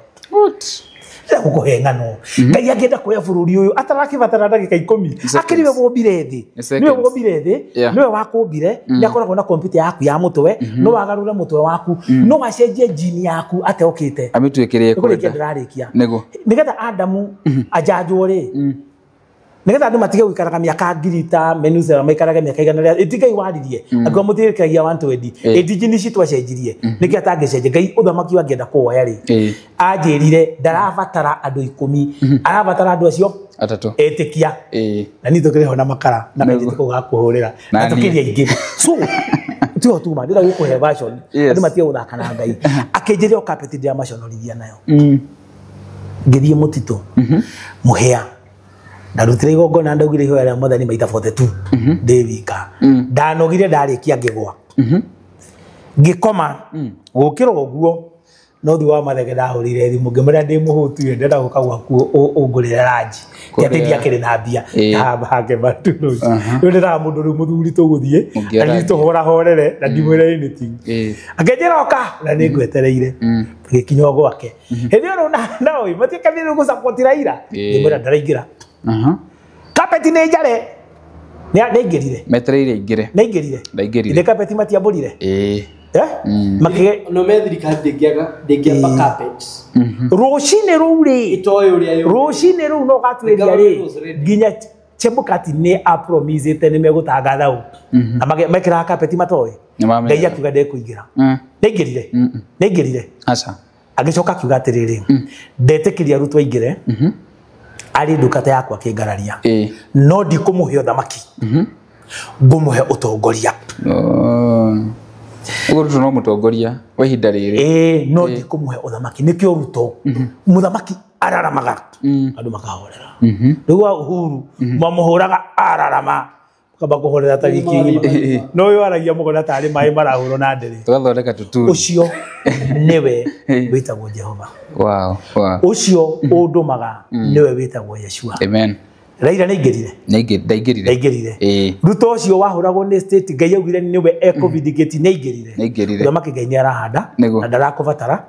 gukuhengano ngai angenda kuya bururi uyu atarakibatara ndagika 10 akiriwe bombire thi niwe bombire thi niwe wakumbire ni akoragwo na computer yaku ya mutwe no wagarura mutwe waku no wacenjie jini yaku ateokite amitwekerie kwenda ndirarikia nigetha Adamu ajanjwo ri nigetha andu matige gwikaraga miaka ngirita menuza maikaraga miaka igana ria itigai waririe akwa mutirikagia 120 edijini citwa cenjirie niki atangicenje ngai uthamaki wangienda kuoya ri anjirire ndarabatara andu 10 arabatara andu acio atatu etikia na ni tukiriho na makara na kaiti kugakuhurira na tukiria ingi so tio tuma ndira gukuhe version andu matige guthaka na ngai akenjire carpet ndia maconorithia nayo ngithie mutito muhea ndarutire igongona ndaugire ihoya ria Mwathani maita 42 ndivika ndanogire ndarikia ngigwa ngikoma gukira uguo no thi wa mathege ndahurire thimu ngimera ndi muhutu ndenda guka gwaku ungurire ranji ngiateithia kiri na mbia hake matuno ndo ndira mundu ri muthuri tuguthie na ni tuhora horere na ndimwire anything akenjira oka na ni ngwetereire gikinya gwake hindi ro na oi matika biru gu support Raila ndimwira ndaraingira carpet ne jare ne ngirire metreire ingire ne ngirire ndaingirire carpet matia burire makige no methirika ndingiamba carpet roshine ruri itoyo uria roshine ru no gatweria ri ginya chembukati ne a promise tene megutangatha u amekira carpet matoy ngai akiuga ndekuingira ne ngirire acha agicoka kiuga atiriri ndetekiria Ruto aingire ari ndukata yakwa kingararia no ndikumuhe uthamaki ngumuhe utongoria Ruto no mutongoria wa ihinda riri no ndikumuhe uthamaki nikio Ruto muthamaki araramaga andu makahorera niguo Uhuru mamuhuraga ararama kaba kuhorera tariki no yo aragia mugona tari mai marahuro na ndere twathondeka tutu ucio niwe witagwo Jehova wow ucio undumaga niwe witagwo Yeshua amen Raila neingirire ndaingirire Ruto ucio wahuragwo ni state ngai augire niwe ecovidicate neingirire thamaki ngai ni arahanda na ndarakubatara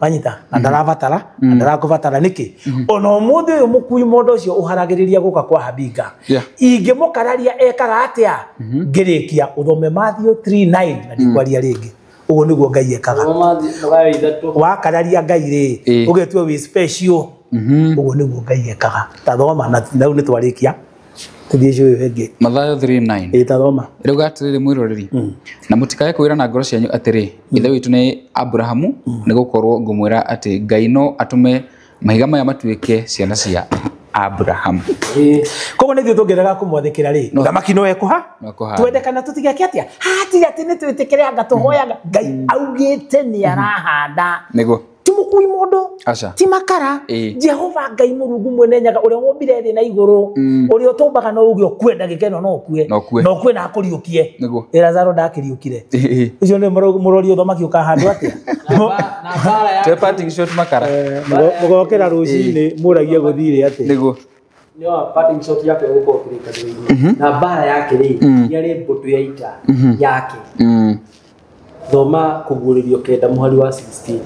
banyita na ndarabatara na ndarakubatara niki ona umuthi uyu mukui mondo ucio uharagiriria guka kwa Habinga ingimukararia ekaga atia ngirikia uthome Matthew 3:9 na ndikwaria ringi ugo niguo ngai ekaga wakararia ngai ri ugetwe wi special ugo niguo ngai ekaga tathoma na nau ni twarikia tuthie cyo wenge Mathayo 3:9 tathoma rĩu gatirĩ mwĩroreri na mũtikae kwĩra na ngoro cianyu atĩrĩ ithe witũ nĩ Abrahamu nĩ gũkorwo ngũmwĩra atĩ Ngai no atume mahiga maya matuĩke ciana cia Abraham kogo nĩ tũngeraga kũmwathĩkĩra rĩ thamaki no ekuha twendekana tutigeke atia hati ati nĩ twĩtĩkĩre anga tũhoyaga Ngai augĩte nĩ arahanda nĩguo timukui mondo ti makara Jehova Ngai Mũrungu mwene nyaga ũrĩa wombire thĩ na igũrũ ũrĩa ũtũmbaga no uge ũkue ndagĩka ĩno no kue na akũriũkie Lazaro ndakĩriũkire ũcio nĩ mũrori ũthamaki ũkahandwo atia na bara ya parting shot makara mũgokĩra rũcinĩ mũragie gũthire atĩ nĩguo nyo parting shot yake gũkorwo kĩrĩkanĩro-inĩ na bara yake rĩ yarĩ mbũtũ ya ita yake thoma kuguririo kenda muhari wa 16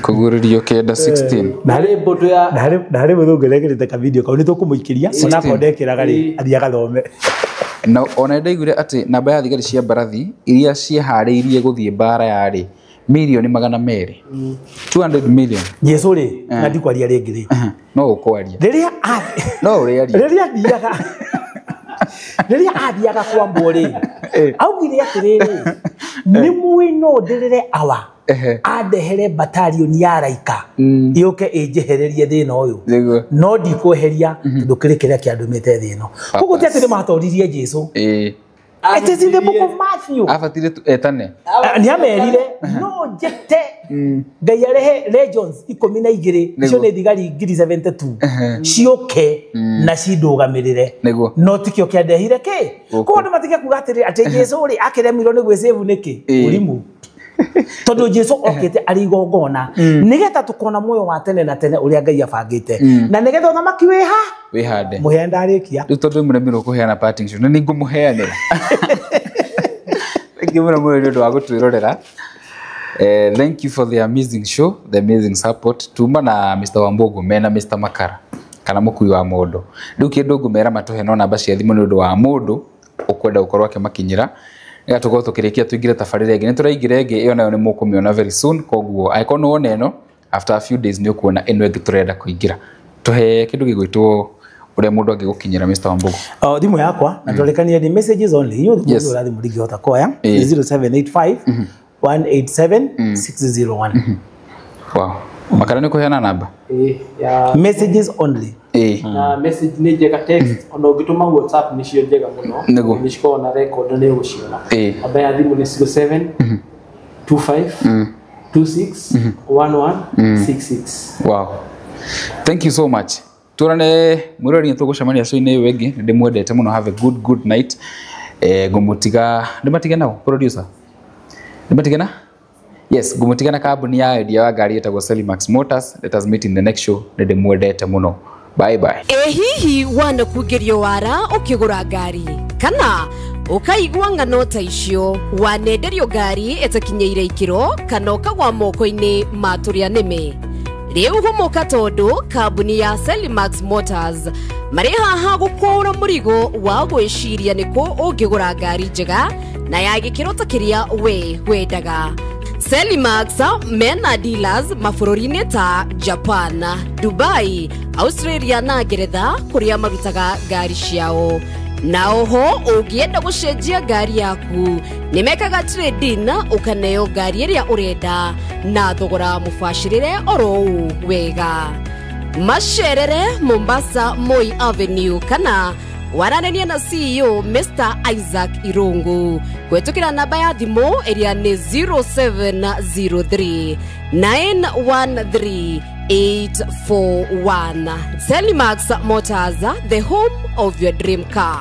kuguririo kenda 16 nare bodo ya nare muthungeregerete ka video kau ni tukumuikiria ona kodekeraga ri athia gathome na ona ndaigure ati namba ya thigari cia mbarathi iria ciehariirie guthie mbara yari milioni 200 200 million Jesu ri na ndikwaria ringi ri no ukwaria riria no uriaria riria thiaga riria athiaga kwambwo ri augire atiriri ni mwino ndirire awa andehere batalioni ya raika yuke injehererie thina uyu no ndikweheria ndukire kiria kiandumite thino kuko tiatire matoririe Jesu it is in the book of Matthew afatire etane ni amerire no jete ngayarehe legions 12 icio ni thigari 72 cioke na cindugamirire no tikio kiandehire ki kuko ndu matige kuga atiri ati Jesu ri akiremirwo ni gwicave niki urimu tondu Jesu okete ari igongona nigetha tukona moyo wa tene na tene uria Ngai abangite na nigetha thamaki wihande muhenda arikia riu tondu muremirwo kuheana parting shot ni ngumuheanira thank you muno ndu wa gutwirorera thank you for the amazing show, the amazing support tuma na Mr. Wambugu mena Mr. Makara kana mukui wa mundu riu kindu ngumera matuhe no namba cia thimu ndu wa mundu ukwenda ukorwo akimakinyira ya tuko tukirikia tuingire tafarire enge nituraingire enge iyo nayo ni mukumiona very soon koguo aikono one eno after a few days ni ukuona eno enge turenda kuingira tuhe kindu gigwitwo uria mundu angigukinyira Mr. Wambugu thimu yakwa na turekania ni messages only you mundu urathi murigi hota koya 0785 187 601 wow Makara ni kuheana namba ya messages only na message ni njega text ono gituma WhatsApp ni cio njega muno ni ciko na record ni guciona aba ya thimu ni 07 25 26 1166 wow thank you so much turane murori tugucemania so-ini wengi ndimwendete muno have a good night ngumutiga ndimatiga nao producer ndimatigana yes ngumutigana kambuni ya idea wa ngari etagwo Selimax Motors. Let us meet in the next show ndimwendete muno bye bye hihi wana kugerio wara ukigura ngari kana ukaigwa ngano ta icio wanenderio ngari etakinyeire ikiro kana ukagwa moko-ini maturia nime riu humuka tondu kambuni ya Selimax Motors mari haha gukura murigo wa gwiciria niku ungigura ngari njega na ya gikiro ta kiria we wendaga. Selimax mena dealers mabũrũri-inĩ ta Japan, Dubai, Australia na Ngeretha kuria marutaga ngari ciao. Na oho ungienda gucenjia ngari yaku nimekaga trade-in ukaneo ngari iria urenda na thogora mubashirire oro wega. Macerere Mombasa Moi Avenue kana waranenia na CEO Mr. Isaac Irungu kwetukira namba ya thimu iria ni 0703 913 841. Selimax Motors, the home of your dream car.